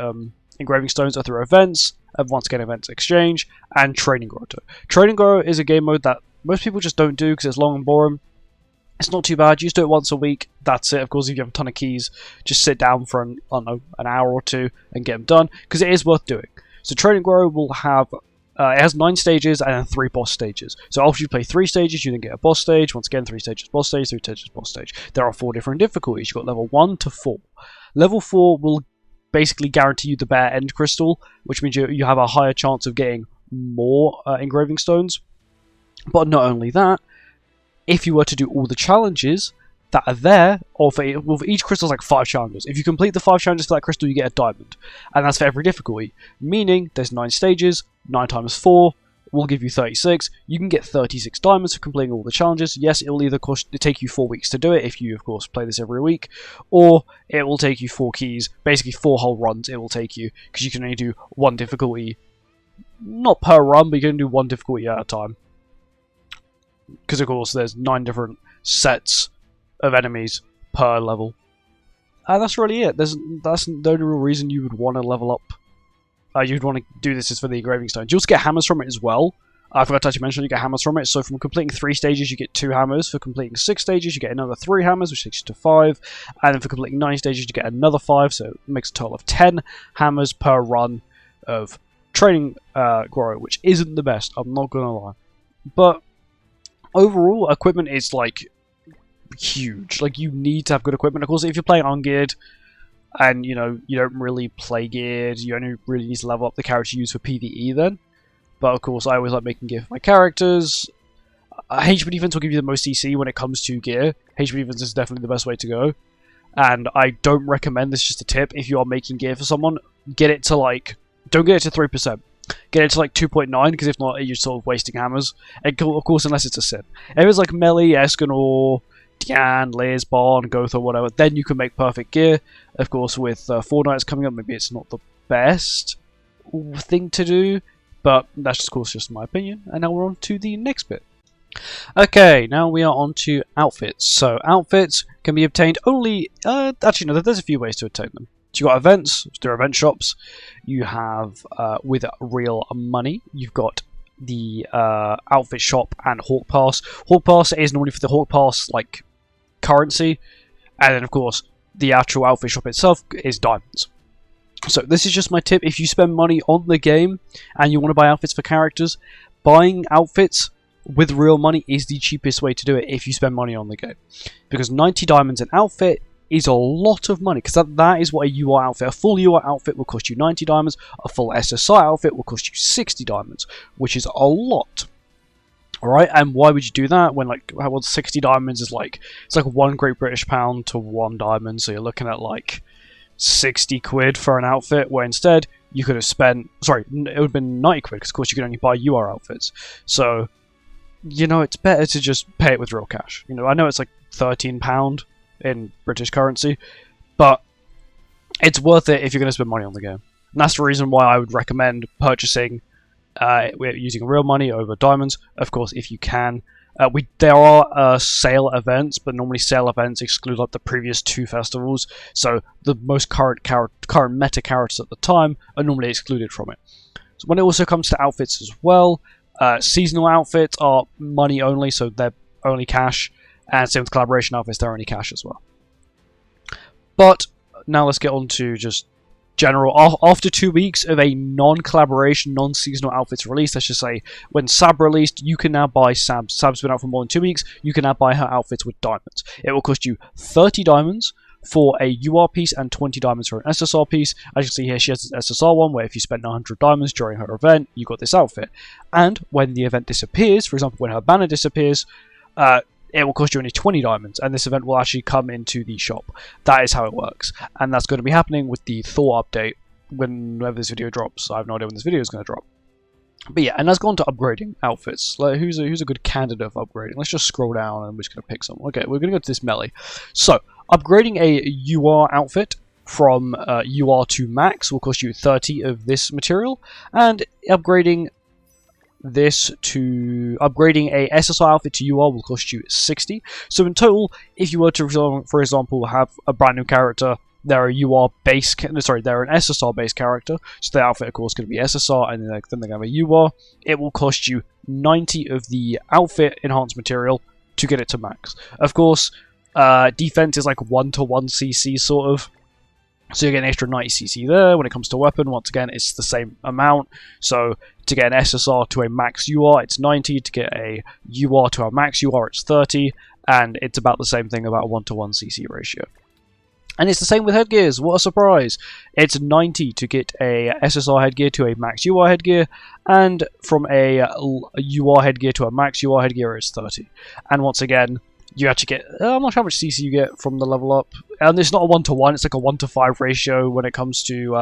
engraving stones are through events, once again events exchange, and Training Grotto. Training Grotto is a game mode that most people just don't do because it's long and boring. It's not too bad. You just do it once a week. That's it. Of course, if you have a ton of keys, just sit down for an hour or two and get them done, because it is worth doing. So Training Grotto will have it has 9 stages and then 3 boss stages. So after you play 3 stages, you then get a boss stage. Once again, 3 stages boss stage, 3 stages boss stage. There are 4 different difficulties. You've got level 1 to 4. Level 4 will basically guarantee you the bare end crystal, which means you have a higher chance of getting more engraving stones. But not only that, if you were to do all the challenges that are there, or for each crystal is like 5 challenges. If you complete the 5 challenges for that crystal, you get a diamond, and that's for every difficulty. Meaning there's 9 stages, 9 times 4 will give you 36. You can get 36 diamonds for completing all the challenges. Yes, it will either take you 4 weeks to do it if you, of course, play this every week, or it will take you 4 keys, basically 4 whole runs it will take you, because you can only do 1 difficulty, not per run, but you can do 1 difficulty at a time. Because, of course, there's 9 different sets of enemies per level. And that's really it. That's the only real reason you would want to level up. You'd want to do this is for the engraving stones. You also get hammers from it as well. I forgot to actually mention you get hammers from it. So from completing 3 stages, you get 2 hammers. For completing 6 stages, you get another 3 hammers, which takes you to 5. And then for completing 9 stages, you get another 5. So it makes a total of 10 hammers per run of Training Grotto, which isn't the best. I'm not going to lie. But overall, equipment is like huge. Like, you need to have good equipment. Of course, if you're playing ungeared, and you don't really play geared, you only really need to level up the character you use for PvE then. But of course, I always like making gear for my characters. HP defense will give you the most CC when it comes to gear. HP defense is definitely the best way to go. And I don't recommend this, just a tip, if you are making gear for someone, get it to like, don't get it to 3%. Get it to like 2.9, because if not, you're sort of wasting hammers. And of course, unless it's a sim. If it's like Melee, Escanor, Diane, Liz, Barn, Goth, or whatever, then you can make perfect gear. Of course, with Fortnite's coming up, maybe it's not the best thing to do, but that's of course just my opinion. And now we're on to the next bit. Okay, now we are on to outfits. So outfits can be obtained only, actually no, there's a few ways to obtain them. So you've got events, there are event shops. You have, with real money, you've got the outfit shop and Hawk Pass. Hawk Pass is normally for the Hawk Pass like currency, and then of course the actual outfit shop itself is diamonds. So this is just my tip: if you spend money on the game and you want to buy outfits for characters, buying outfits with real money is the cheapest way to do it if you spend money on the game, because 90 diamonds an outfit is a lot of money, because that is what a UI outfit, a full UI outfit will cost you 90 diamonds, a full SSI outfit will cost you 60 diamonds, which is a lot. Alright, and why would you do that when, like, 60 diamonds is like, it's like 1 Great British pound to 1 diamond, so you're looking at like 60 quid for an outfit, where instead you could have spent, sorry, it would have been 90 quid, because of course you can only buy UR outfits. So, it's better to just pay it with real cash. I know it's like £13 in British currency, but it's worth it if you're going to spend money on the game. And that's the reason why I would recommend purchasing using real money over diamonds. Of course, if you can. There are sale events, but normally sale events exclude like the previous 2 festivals, so the most current meta characters at the time are normally excluded from it. So when it also comes to outfits as well, seasonal outfits are money only, so they're only cash, and same with collaboration outfits, they're only cash as well. But now let's get on to just general. After 2 weeks of a non-collaboration, non-seasonal outfits release, let's just say when Sab released, you can now buy Sab's been out for more than 2 weeks, you can now buy her outfits with diamonds. It will cost you 30 diamonds for a UR piece and 20 diamonds for an SSR piece. As you can see here, she has an SSR one where if you spend 100 diamonds during her event, you got this outfit. And when the event disappears, for example when her banner disappears, it will cost you only 20 diamonds, and this event will actually come into the shop. That is how it works, and that's going to be happening with the Thor update whenever this video drops. I have no idea when this video is going to drop. But yeah, and let's go on to upgrading outfits. Like, who's a good candidate for upgrading? Let's just scroll down, and we're just going to pick someone. Okay, we're going to go to this melee. So, upgrading a UR outfit from UR to max will cost you 30 of this material, and upgrading a SSR outfit to UR will cost you 60. So in total, if you were to, for example, have a brand new character, they're a UR base, they're an SSR based character, so their outfit of course going to be SSR, and then they're going to have a UR. It will cost you 90 of the outfit enhanced material to get it to max. Of course, defense is like 1-to-1 CC sort of. So you get an extra 90 CC there. When it comes to weapon, once again, it's the same amount. So to get an SSR to a max UR, it's 90. To get a UR to a max UR, it's 30. And it's about the same thing, about a 1-to-1 CC ratio. And it's the same with headgears. What a surprise! It's 90 to get a SSR headgear to a max UR headgear, and from a UR headgear to a max UR headgear, it's 30. And once again, you actually get, I'm not sure how much CC you get from the level up, and it's not a 1-to-1, it's like a 1-to-5 ratio when it comes to,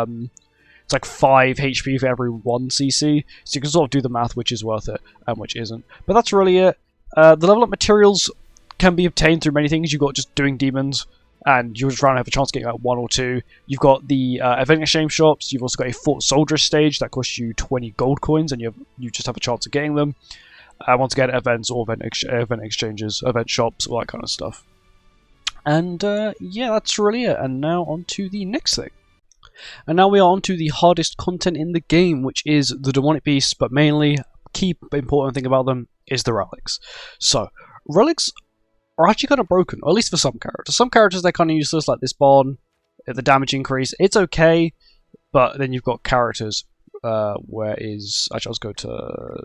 it's like 5 HP for every 1 CC, so you can sort of do the math which is worth it, and which isn't. But that's really it. The level up materials can be obtained through many things. You've got just doing demons, and you're just trying to have a chance of getting like 1 or 2. You've got the event exchange shops, you've also got a Fort Soldier stage that costs you 20 gold coins, and you just have a chance of getting them. Once again, events or event exchanges, event shops, all that kind of stuff. And yeah, that's really it. And now on to the next thing. And now we are on to the hardest content in the game, which is the demonic beasts, but mainly, key important thing about them is the relics. So, relics are actually kind of broken, or at least for some characters. Some characters, they're kind of useless, like this Bond, the damage increase, it's okay, but then you've got characters, actually let's go to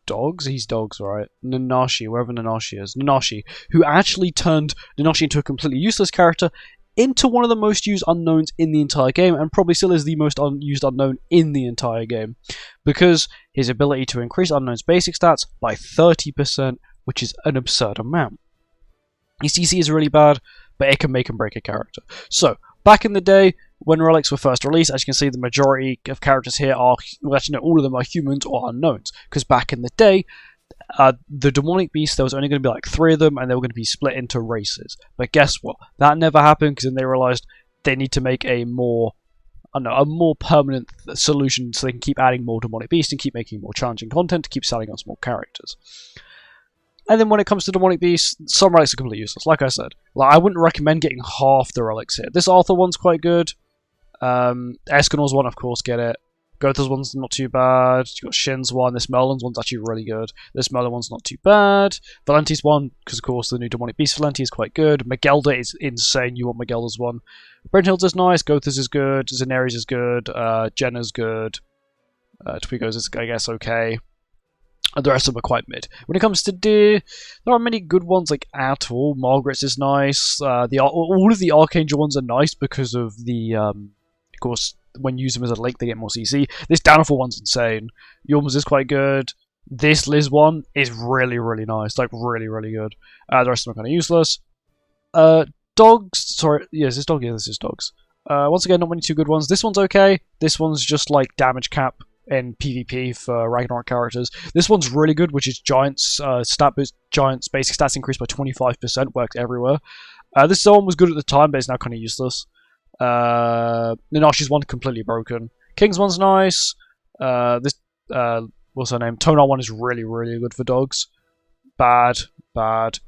Dogs? He's Dogs, right? Nanashi, wherever Nanashi is. Nanashi, who actually turned Nanashi into a completely useless character, into one of the most used unknowns in the entire game, and probably still is the most used unknown in the entire game, because his ability to increase unknown's basic stats by 30%, which is an absurd amount. His CC is really bad, but it can make and break a character. So, back in the day, when relics were first released, as you can see, the majority of characters here are, well, actually no, all of them are humans or unknowns, because back in the day, the demonic beasts, there was only going to be like 3 of them, and they were going to be split into races. But guess what? That never happened, because then they realized they need to make a more permanent solution, so they can keep adding more demonic beasts and keep making more challenging content to keep selling us more characters. And then when it comes to demonic beasts, some relics are completely useless. Like I said, I wouldn't recommend getting half the relics here. This Arthur one's quite good. Escanor's one, of course, get it. Gotha's one's not too bad. You've got Shin's one. This Merlin's one's actually really good. This Merlin one's not too bad. Valenti's one, because of course the new demonic beast Valenti is quite good. Magelda is insane. You want Magelda's one. Brynhild's is nice. Gotha's is good. Zaneri's is good. Jenna's good. Twigo's is, I guess, okay. And the rest of them are quite mid. When it comes to Deer, there are many good ones, like Atul. Margaret's is nice. All of the Archangel ones are nice because of the, of course, when you use them as a link, they get more CC. This Downfall one's insane. Yorm's is quite good. This Liz one is really, really nice. Like, really, really good. The rest of them are kind of useless. Dogs. Sorry, yes, this dog. Yeah, this is Dogs. Once again, not many too good ones. This one's okay. This one's just like damage cap in PvP for Ragnarok characters. This one's really good, which is Giants stat boost. Giants basic stats increase by 25%, works everywhere. This zone was good at the time, but it's now kind of useless. Ninashi's one completely broken. King's one's nice. What's her name? Tonar one is really, really good for dogs. Bad.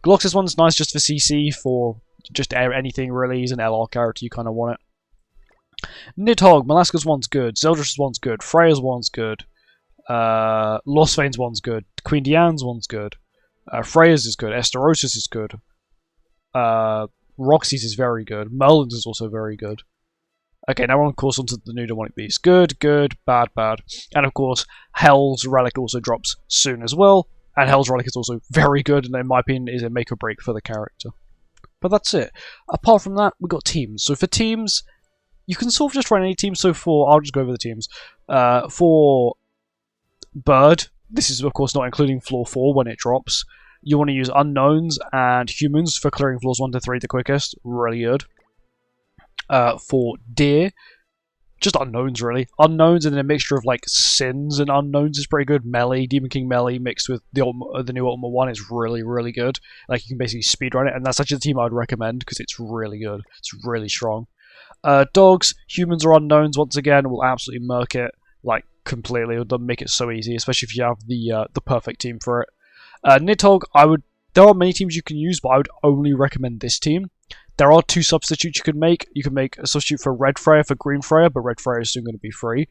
Glox's one's nice just for CC, for just anything really. He's an LR character, you kind of want it. Nidhogg, Malaska's one's good. Zeldris' one's good. Freya's one's good. Lostvane's one's good. Queen Diane's one's good. Freya's is good. Esterosis is good. Roxy's is very good. Merlin's is also very good. Okay, now we're on course onto the new demonic beast. Good, bad. And of course, Hell's Relic also drops soon as well. And Hell's Relic is also very good, and in my opinion is a make or break for the character. But that's it. Apart from that, we've got teams. So for teams, you can sort of just run any team. So I'll just go over the teams. For Bird, this is of course not including floor 4 when it drops. You want to use unknowns and humans for clearing floors 1 to 3 the quickest. Really good. For Deer, just unknowns really. Unknowns and then a mixture of like sins and unknowns is pretty good. Melee, Demon King Melee mixed with the new Ultima 1 is really, really good. Like you can basically speedrun it, and that's actually the team I would recommend because it's really good. It's really strong. Dogs, humans or unknowns once again will absolutely murk it like completely. It'll make it so easy, especially if you have the perfect team for it. Nidhogg, there are many teams you can use, but I would only recommend this team. There are 2 substitutes you can make. You can make a substitute for Red Freya for Green Freya, but Red Freya is soon going to be free.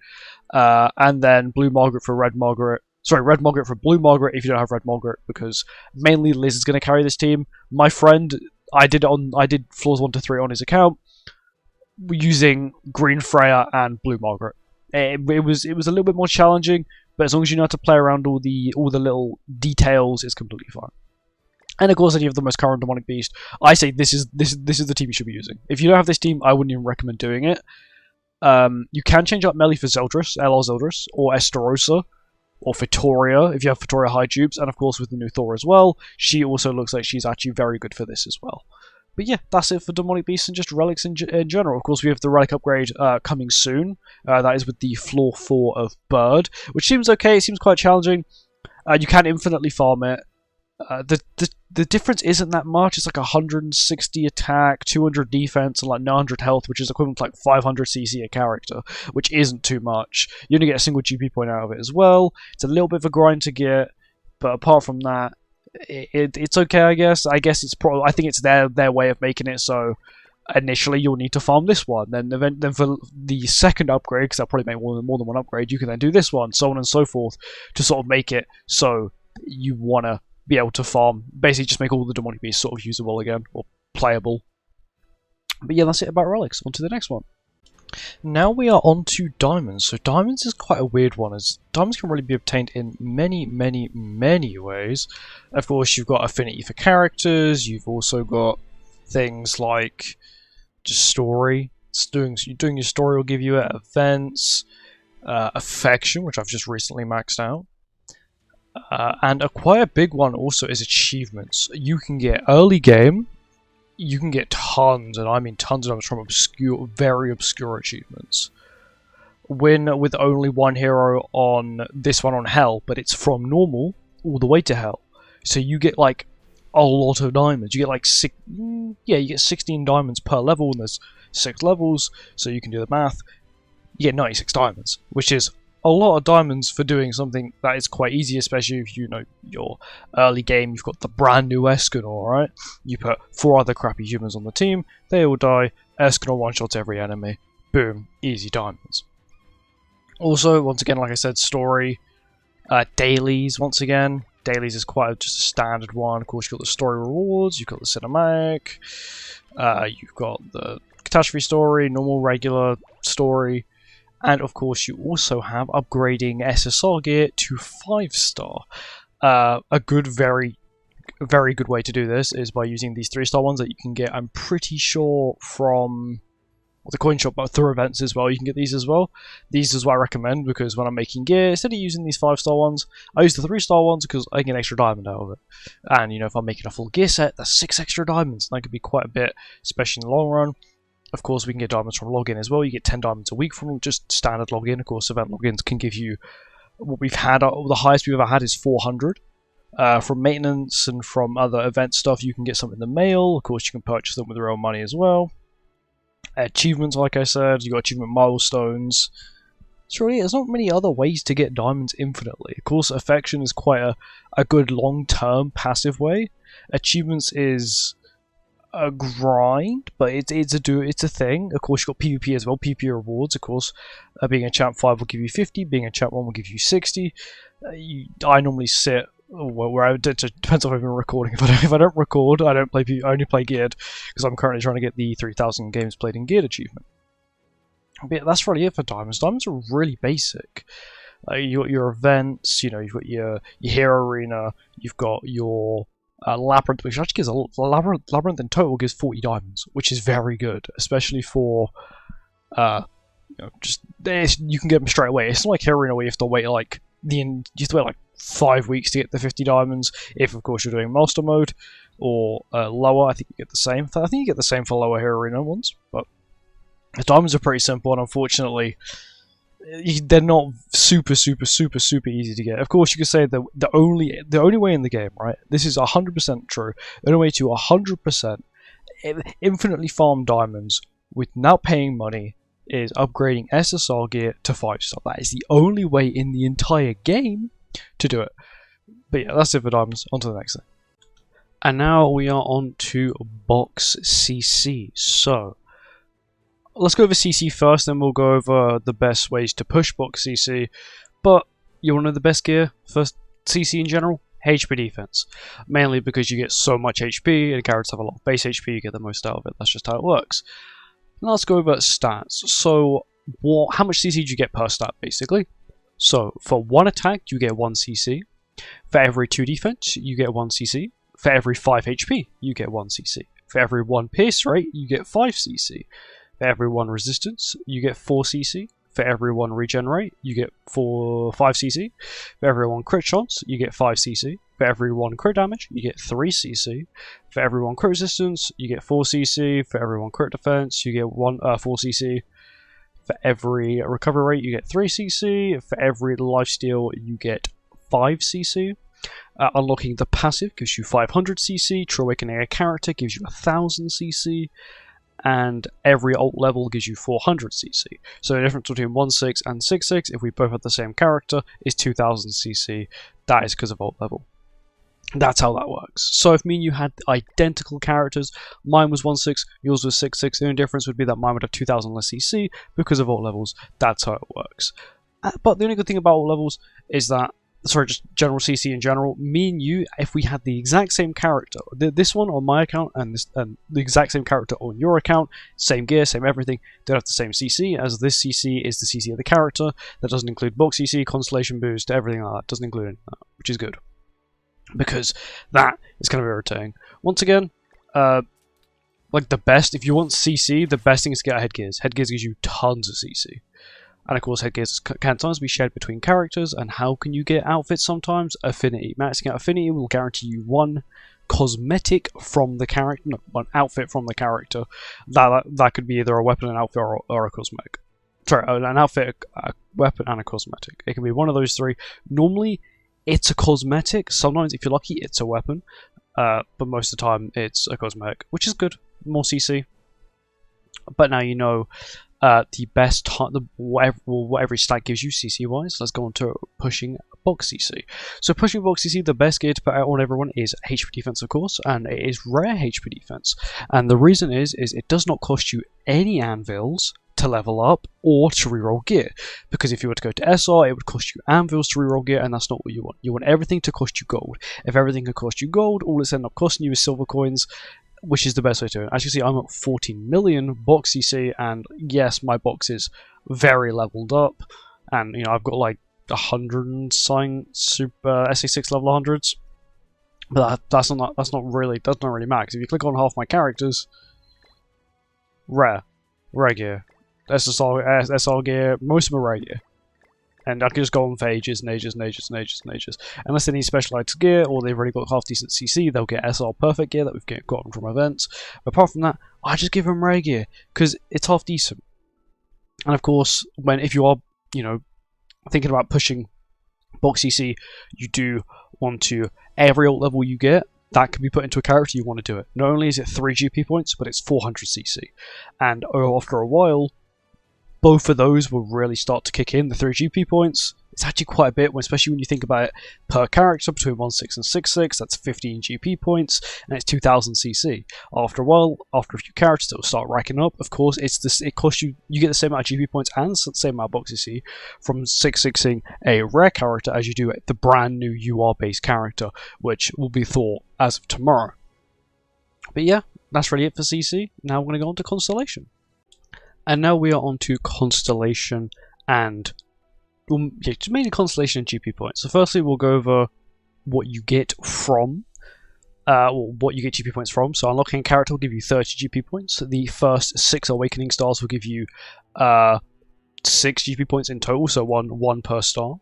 And then Blue Margaret for Red Margaret. Sorry, Red Margaret for Blue Margaret if you don't have Red Margaret, because mainly Liz is going to carry this team. My friend, I did floors 1 to 3 on his account using Green Freya and Blue Margaret. It was a little bit more challenging, but as long as you know how to play around all the little details, it's completely fine. And of course, then you have the most current demonic beast. I say this is the team you should be using. If you don't have this team, I wouldn't even recommend doing it. You can change up Melee for Zeldris, LR Zeldris, or Esterosa, or Vittoria if you have Vittoria high tubes, and of course with the new Thor as well. She also looks like she's actually very good for this as well. But yeah, that's it for demonic beasts and just relics in general. Of course, we have the relic upgrade coming soon. That is with the floor 4 of Bird, which seems okay. It seems quite challenging. You can infinitely farm it. The difference isn't that much. It's like 160 attack, 200 defense, and like 900 health, which is equivalent to like 500 CC a character, which isn't too much. You only get a single GP point out of it as well. It's a little bit of a grind to get, but apart from that, it's okay, I guess. I think it's their way of making it. So initially, you'll need to farm this one. Then for the second upgrade, because I'll probably make more than one upgrade, you can then do this one, so on and so forth, to sort of make it so you wanna be able to farm, basically just make all the demonic beasts sort of usable again, or playable. But yeah, that's it about relics. On to the next one. Now we are on to diamonds. So diamonds is quite a weird one, as diamonds can really be obtained in many ways. Of course, you've got affinity for characters, you've also got things like just story. Doing your story will give you it, events, affection, which I've just recently maxed out. And a quite a big one also is achievements. You can get early game, you can get tons, and I mean tons of them from very obscure achievements. Win with only one hero on this one on Hell, but it's from normal all the way to Hell. So you get like a lot of diamonds. You get like you get 16 diamonds per level, and there's 6 levels, so you can do the math. You get 96 diamonds, which is a lot of diamonds for doing something that is quite easy, especially if you know your early game. You've got the brand new Escanor, right? You put 4 other crappy humans on the team, they all die, Escanor one-shots every enemy, boom, easy diamonds. Also, once again, like I said, story, dailies, once again. Dailies is quite just a standard one. Of course, you've got the story rewards, you've got the cinematic, you've got the catastrophe story, normal, regular story. And of course, you also have upgrading SSR gear to 5-star. A good, very good way to do this is by using these 3-star ones that you can get, I'm pretty sure, from the coin shop, but through events as well. You can get these as well. These is what I recommend, because when I'm making gear, instead of using these 5-star ones, I use the 3-star ones because I get an extra diamond out of it. And, you know, if I'm making a full gear set, that's 6 extra diamonds. And that could be quite a bit, especially in the long run. Of course, we can get diamonds from login as well. You get 10 diamonds a week from just standard login. Of course, event logins can give you what we've had. The highest we've ever had is 400. from maintenance and from other event stuff. You can get some in the mail. Of course, you can purchase them with your own money as well. Achievements, like I said, you got achievement milestones. So really, there's not many other ways to get diamonds infinitely. Of course, affection is quite a good long-term passive way. Achievements is a grind, but it's a thing. Of course, you've got PvP as well, PvP rewards. Of course, being a champ 5 will give you 50, being a champ 1 will give you 60. I normally sit where it depends if I've been recording. If I don't record, I don't play. I only play geared because I'm currently trying to get the 3,000 games played in geared achievement. But yeah, that's really it for diamonds. Diamonds are really basic. You got your events, you know, you've got your hero arena, you've got your labyrinth, which actually gives a labyrinth in total gives 40 diamonds, which is very good, especially for just you can get them straight away. It's not like hero arena where you have to wait like you have to wait like 5 weeks to get the 50 diamonds. If of course you're doing master mode or lower, I think you get the same. I think you get the same for lower hero arena ones, but the diamonds are pretty simple, and unfortunately, they're not super easy to get. Of course, you could say that the only way in the game, right? This is 100% true. The only way to 100% infinitely farm diamonds without paying money is upgrading SSR gear to 5-star. That is the only way in the entire game to do it. But yeah, that's it for diamonds. On to the next thing. And now we are on to box CC. So let's go over CC first, then we'll go over the best ways to push box CC. But you want to know the best gear for CC in general? HP defense. Mainly because you get so much HP, and characters have a lot of base HP, you get the most out of it. That's just how it works. Now let's go over stats. So how much CC do you get per stat, basically? So for 1 attack, you get 1 CC. For every 2 defense, you get 1 CC. For every 5 HP, you get 1 CC. For every 1 pierce rate, you get 5 CC. For every 1 resistance, you get 4 CC. For every 1 regenerate, you get 5 CC. For every 1 crit chance, you get 5 CC. For every 1 crit damage, you get 3 CC. For every 1 crit resistance, you get 4 CC. For every 1 crit defense, you get 4 CC. For every recovery rate, you get 3 CC. For every lifesteal, you get 5 CC. Unlocking the passive gives you 500 CC. True Awakening a character gives you 1000 CC. And every alt level gives you 400 CC. So the difference between 1.6 and 6.6, if we both have the same character, is 2000 CC. That is because of alt level. That's how that works. So if me and you had identical characters, mine was 1.6, yours was 6.6, the only difference would be that mine would have 2000 less CC because of alt levels. That's how it works. But the only good thing about alt levels is that, sorry, just general CC in general, me and you, if we had the exact same character, this one on my account and the exact same character on your account, same gear, same everything, they'd have the same CC, as this CC is the CC of the character. That doesn't include box CC, Constellation boost, everything like that. Doesn't include any of that, which is good. Because that is kind of irritating. Once again, like the best, if you want CC, the best thing is to get headgears. Headgears gives you tons of CC. And of course, headgears can sometimes be shared between characters. And how can you get outfits sometimes? Affinity. Maxing out affinity will guarantee you 1 cosmetic from the character, no, 1 outfit from the character. That could be either a weapon, an outfit, or a cosmetic. Sorry, an outfit, a weapon, and a cosmetic. It can be one of those 3. Normally, it's a cosmetic. Sometimes, if you're lucky, it's a weapon. But most of the time, it's a cosmetic, which is good. More CC. But now you know the best time, what every stat gives you CC wise. Let's go on to pushing box CC. So pushing box CC, the best gear to put out on everyone is HP defense, of course, and it is rare HP defense. And the reason is it does not cost you any anvils to level up or to reroll gear, because if you were to go to SR, it would cost you anvils to reroll gear, and that's not what you want. You want everything to cost you gold. If everything can cost you gold, all it's end up costing you is silver coins, which is the best way to do it. As you see, I'm at 14 million box CC, and yes, my box is very leveled up, and you know I've got like 100 and something super SA6 level 100s, but that's not really max. If you click on half my characters, rare gear, SR gear, most of them are rare gear. And I can just go on for ages and ages. Unless they need specialized gear or they've already got half decent CC, they'll get SR perfect gear that we've gotten from events. But apart from that, I just give them rare gear because it's half decent. And of course, if you are, you know, thinking about pushing box CC, you do want to every alt level you get, that can be put into a character you want to do it. Not only is it 3 GP points, but it's 400cc. And after a while, both of those will really start to kick in. The 3 GP points, it's actually quite a bit, especially when you think about it per character between 1.6 and 6.6. That's 15 GP points, and it's 2000cc. After a while, after a few characters, it will start racking up. Of course, it costs you get the same amount of GP points and the same amount of box CC from 6.6ing a rare character as you do the brand new UR based character, which will be thought as of tomorrow. But yeah, that's really it for CC. Now we're going to go on to Constellation. And now we are on to Constellation and mainly Constellation and GP points. So firstly, we'll go over what you get from, what you get GP points from. So unlocking a character will give you 30 GP points. The first 6 Awakening stars will give you 6 GP points in total, so one per star.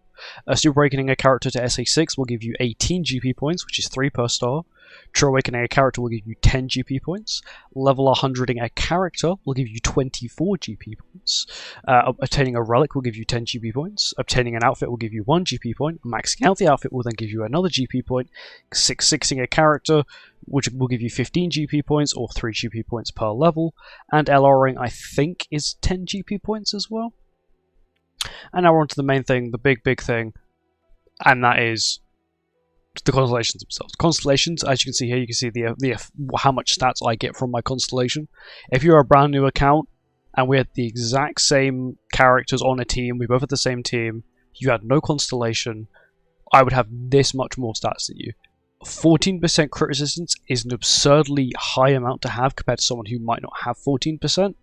Super Awakening a character to SA6 will give you 18 GP points, which is 3 per star. True Awakening a character will give you 10 GP points. Level 100ing a character will give you 24 GP points. Obtaining a relic will give you 10 GP points. Obtaining an outfit will give you 1 GP point. Maxing out the outfit will then give you another GP point. 6-6ing a character, which will give you 15 GP points or 3 GP points per level. And LRing, I think, is 10 GP points as well. And now we're on to the main thing, the big thing, and that is the constellations themselves. Constellations, as you can see here, you can see the how much stats I get from my constellation. If you're a brand new account and we had the exact same characters on a team, we both had the same team, you had no constellation, I would have this much more stats than you. 14% crit resistance is an absurdly high amount to have compared to someone who might not have 14%.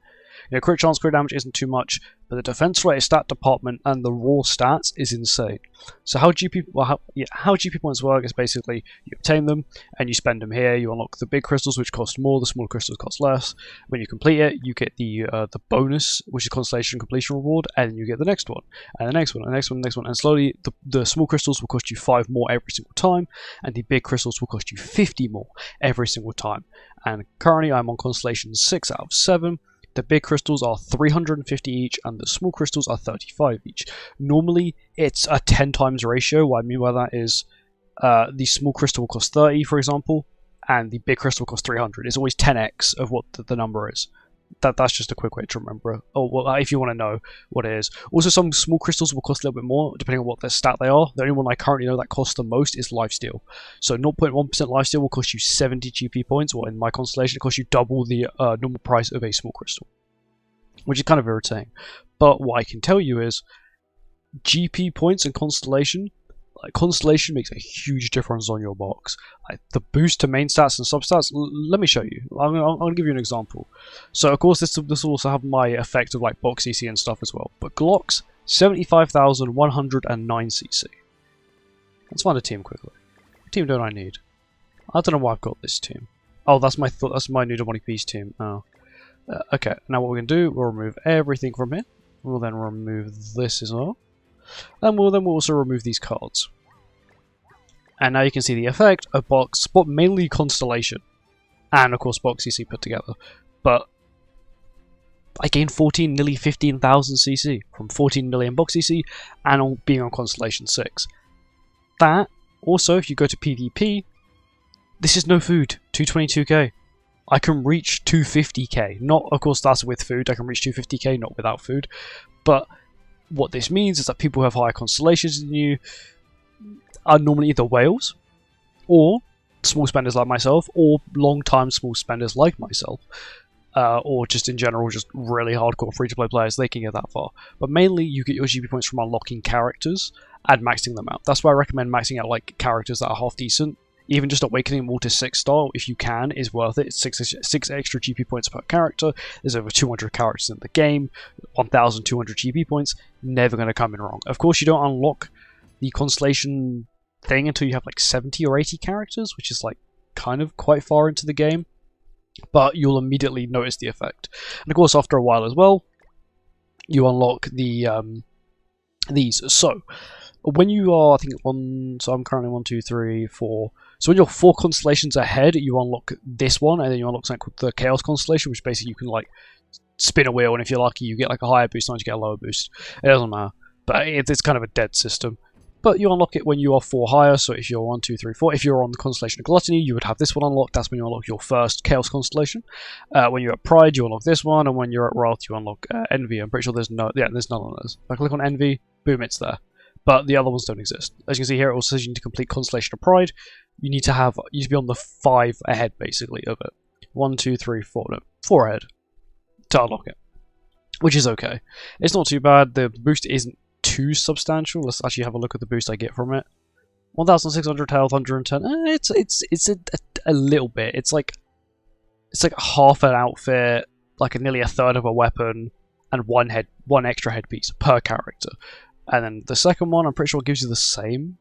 You know, crit chance, crit damage isn't too much, but the defense related stat department and the raw stats is insane. So how GP points work is basically you obtain them and you spend them here. You unlock the big crystals, which cost more. The smaller crystals cost less. When you complete it, you get the bonus, which is Constellation completion reward, and then you get the next one, and the next one, and the next one, and the next one, and slowly the small crystals will cost you 5 more every single time, and the big crystals will cost you 50 more every single time. And currently, I'm on Constellation 6 out of 7. The big crystals are 350 each and the small crystals are 35 each. Normally it's a 10 times ratio. What I mean by that is the small crystal will cost 30, for example, and the big crystal will cost 300. It's always 10x of what the number is. That's just a quick way to remember it. Oh, well, if you want to know what it is. Also, some small crystals will cost a little bit more, depending on what their stat they are. The only one I currently know that costs the most is Lifesteal. So 0.1% Lifesteal will cost you 70 GP points, or in my constellation, it costs you double the normal price of a small crystal, which is kind of irritating. But what I can tell you is, GP points in Constellation, Constellation makes a huge difference on your box. The boost to main stats and substats, let me show you. I'm going to give you an example. So of course this will also have my effect of like box CC and stuff as well. But Glock's 75,109 CC. Let's find a team quickly. What team don't I need? I don't know why I've got this team. Oh, that's my new Demonic Beast team. Oh. Okay, now what we're going to do, we'll remove everything from here. We'll then remove this as well. And we'll also remove these cards. And now you can see the effect of box, but mainly Constellation. And of course box CC put together. But I gained 14, nearly 15,000 CC from 14 million box CC and being on Constellation 6. That, also if you go to PvP, this is no food, 222k. I can reach 250k. Not, of course, that's with food. I can reach 250k, not without food. But what this means is that people who have higher constellations than you are normally either whales, or small spenders like myself, or long-time small spenders like myself, or just in general, just really hardcore free-to-play players. They can get that far. But mainly, you get your GP points from unlocking characters and maxing them out. That's why I recommend maxing out like characters that are half decent. Even just awakening them all to 6 star, if you can, is worth it. It's 6 extra GP points per character. There's over 200 characters in the game. 1,200 GP points. Never going to come in wrong. Of course, you don't unlock the Constellation thing until you have like 70 or 80 characters, which is like kind of quite far into the game. But you'll immediately notice the effect. And of course, after a while as well, you unlock the these. So when you are, I think, so I'm currently 1, 2, 3, 4. So when you're 4 constellations ahead, you unlock this one, and then you unlock something called the Chaos Constellation, which basically you can like spin a wheel, and if you're lucky, you get like a higher boost, sometimes you get a lower boost. It doesn't matter, but it's kind of a dead system. but you unlock it when you are 4 higher. So if you're 1, 2, 3, 4, if you're on the Constellation of Gluttony, you would have this one unlocked. That's when you unlock your first Chaos Constellation. When you're at Pride, you unlock this one, and when you're at Wrath, you unlock Envy. I'm pretty sure there's none on those. If I click on Envy, boom, it's there. But the other ones don't exist. As you can see here, it also says you need to complete Constellation of Pride. You need to be on the 5 ahead, basically, of it. 1, 2, 3, 4, no, 4 ahead to unlock it, which is okay. It's not too bad. The boost isn't too substantial. Let's actually have a look at the boost I get from it. 1,600 health, 110. It's a little bit. It's like half an outfit, like nearly a third of a weapon, and one extra headpiece per character. And then the second one, I'm pretty sure gives you the same.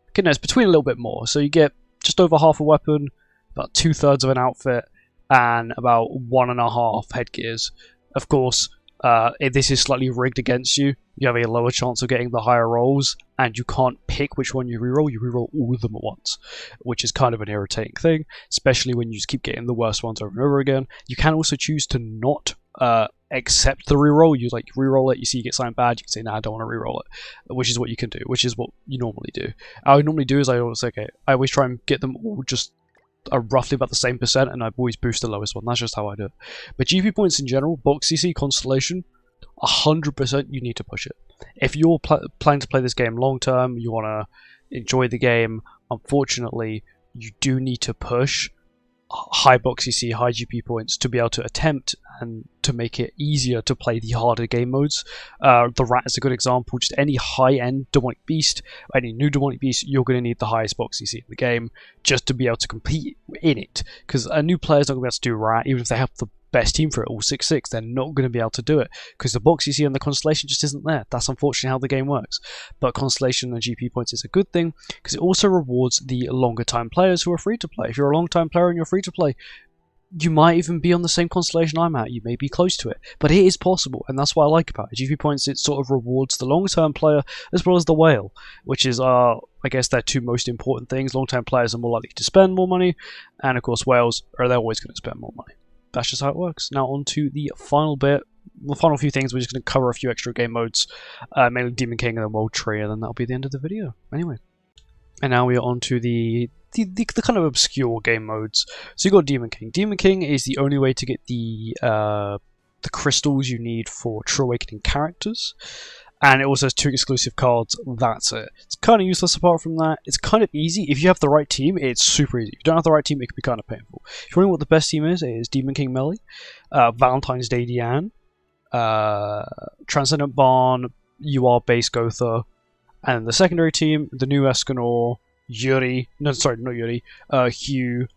Okay, no, it's between a little bit more. So you get just over half a weapon, about 2/3 of an outfit, and about 1.5 headgears. Of course, if this is slightly rigged against you, you have a lower chance of getting the higher rolls, and you can't pick which one you reroll. You reroll all of them at once, which is kind of an irritating thing, especially when you just keep getting the worst ones over and over again. You can also choose to not accept the reroll. You like reroll it, you see you get something bad, you can say, nah, I don't want to reroll it, which is what you can do, which is what you normally do. I normally do is I always try and get them all just roughly about the same percent, and I always boost the lowest one. That's just how I do it. But GP points in general, box CC, Constellation, 100% you need to push it. If you're planning to play this game long term, you want to enjoy the game, unfortunately, you do need to push high box CC, high GP points to be able to attempt and to make it easier to play the harder game modes. The Rat is a good example. Just any high-end Demonic Beast, any new Demonic Beast, you're going to need the highest box CC in the game just to be able to compete in it. Because a new player's not going to be able to do Rat, even if they have the best team for it, all 6/6, they're not going to be able to do it because the box CC and the Constellation just isn't there. That's unfortunately how the game works. But Constellation and GP points is a good thing because it also rewards the longer time players who are free to play. If you're a long time player and you're free to play, you might even be on the same Constellation I'm at. You may be close to it, but it is possible, and that's what I like about it. GP points, it sort of rewards the long term player as well as the whale, which is I guess their 2 most important things. Long term players are more likely to spend more money, and of course whales they're always going to spend more money. That's just how it works. Now on to the final bit. The final few things, we're just going to cover a few extra game modes, mainly Demon King and then World Tree, and then that'll be the end of the video. Anyway, and now we are on to the kind of obscure game modes. So you got Demon King. Demon King is the only way to get the crystals you need for True Awakening characters. And it also has 2 exclusive cards. That's it. It's kind of useless apart from that. It's kind of easy. If you have the right team, it's super easy. If you don't have the right team, it can be kind of painful. If you're wondering what the best team is, it is Demon King Melee, Valentine's Day Diane, Transcendent Barn, UR Base Gotha, and the secondary team, the new Escanor, Yuri, no, sorry, not Yuri, Hugh,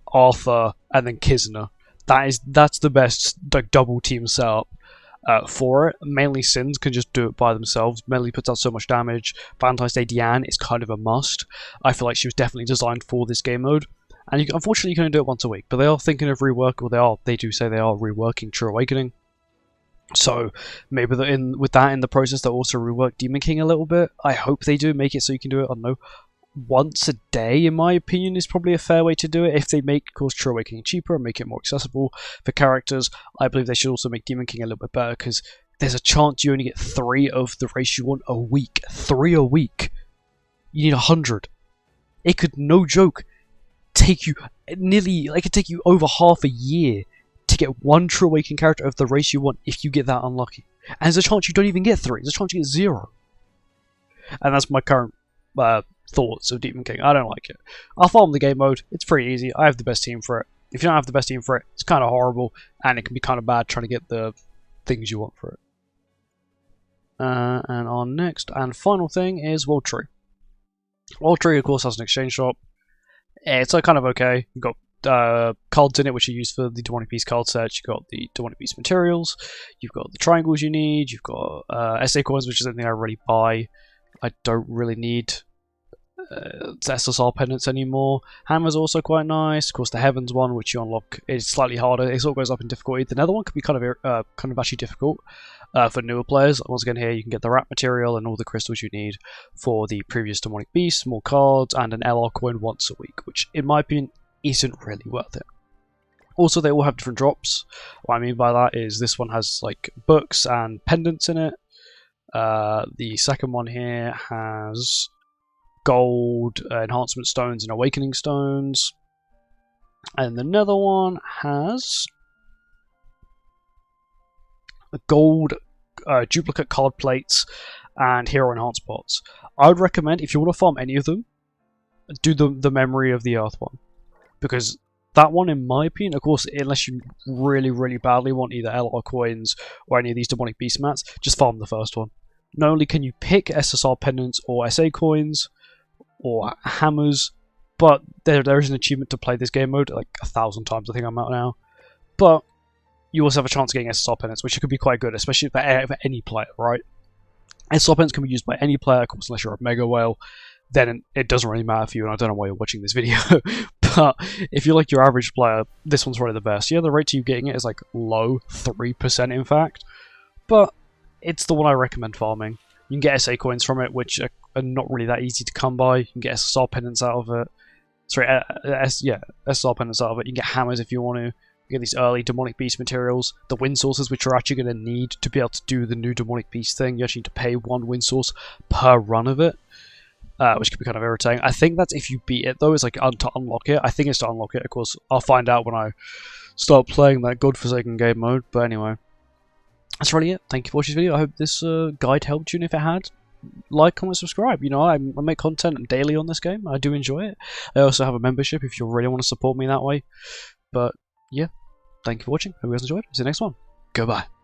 Arthur, and then Kisner. That's the best like double team setup. For it. Mainly Sins can just do it by themselves. Melee puts out so much damage. Valentine's Day Diane is kind of a must. I feel like she was definitely designed for this game mode. And unfortunately you can only do it once a week. But they are thinking of rework, or they do say they are reworking True Awakening. So maybe with that in the process they'll also rework Demon King a little bit. I hope they do make it so you can do it, I don't know, once a day, in my opinion, is probably a fair way to do it. If they make, of course, True Awakening cheaper and make it more accessible for characters, I believe they should also make Demon King a little bit better, because there's a chance you only get 3 of the race you want a week. 3 a week. You need 100. It could, no joke, take you over half a year to get 1 True Awakening character of the race you want if you get that unlucky. And there's a chance you don't even get 3. There's a chance you get 0. And that's my current thoughts of Demon King. I don't like it. I'll farm the game mode. It's pretty easy. I have the best team for it. If you don't have the best team for it, it's kind of horrible, and it can be kind of bad trying to get the things you want for it. And our next and final thing is World Tree. World Tree, of course, has an exchange shop. It's kind of okay. You've got cards in it which are used for the Demonic Beast card sets. You've got the Demonic Beast materials. You've got the triangles you need. You've got SA coins, which is something I really buy. I don't really need SSR pendants anymore. Hammer's also quite nice. Of course, the Heavens one, which you unlock, is slightly harder. It sort of goes up in difficulty. The Nether one could be kind of actually difficult for newer players. Once again, here you can get the Rat material and all the crystals you need for the previous Demonic Beast, more cards, and an LR coin once a week, which, in my opinion, isn't really worth it. Also, they all have different drops. What I mean by that is this one has like books and pendants in it. The second one here has gold enhancement stones and awakening stones. And another one has gold duplicate card plates and hero enhanced pots. I would recommend, if you want to farm any of them, do the Memory of the Earth one. Because that one, in my opinion, of course, unless you really, really badly want either LR coins or any of these demonic beast mats, just farm the first one. Not only can you pick SSR pendants or SA coins or hammers, but there is an achievement to play this game mode like 1,000 times. I think I'm out now. But you also have a chance of getting SSR pendants, which could be quite good, especially for any player, right? SSR pendants can be used by any player, of course, unless you're a Mega Whale. Then it doesn't really matter for you, and I don't know why you're watching this video. But if you're like your average player, this one's probably the best. Yeah, the rate to you getting it is like low, 3% in fact. But it's the one I recommend farming. You can get SA coins from it, which are not really that easy to come by. You can get SSR pendants out of it. Sorry, SSR pendants out of it. You can get hammers if you want to. You get these early demonic beast materials. The wind sources, which you're actually going to need to be able to do the new demonic beast thing. You actually need to pay 1 wind source per run of it. Which could be kind of irritating. I think that's if you beat it, though. It's like to unlock it. I think it's to unlock it. Of course, I'll find out when I start playing that godforsaken game mode. But anyway, that's really it. Thank you for watching this video. I hope this guide helped you, and if it had, like, comment, subscribe. You know, I make content daily on this game. I do enjoy it. I also have a membership if you really want to support me that way. But yeah, thank you for watching. Hope you guys enjoyed. See you next one. Goodbye.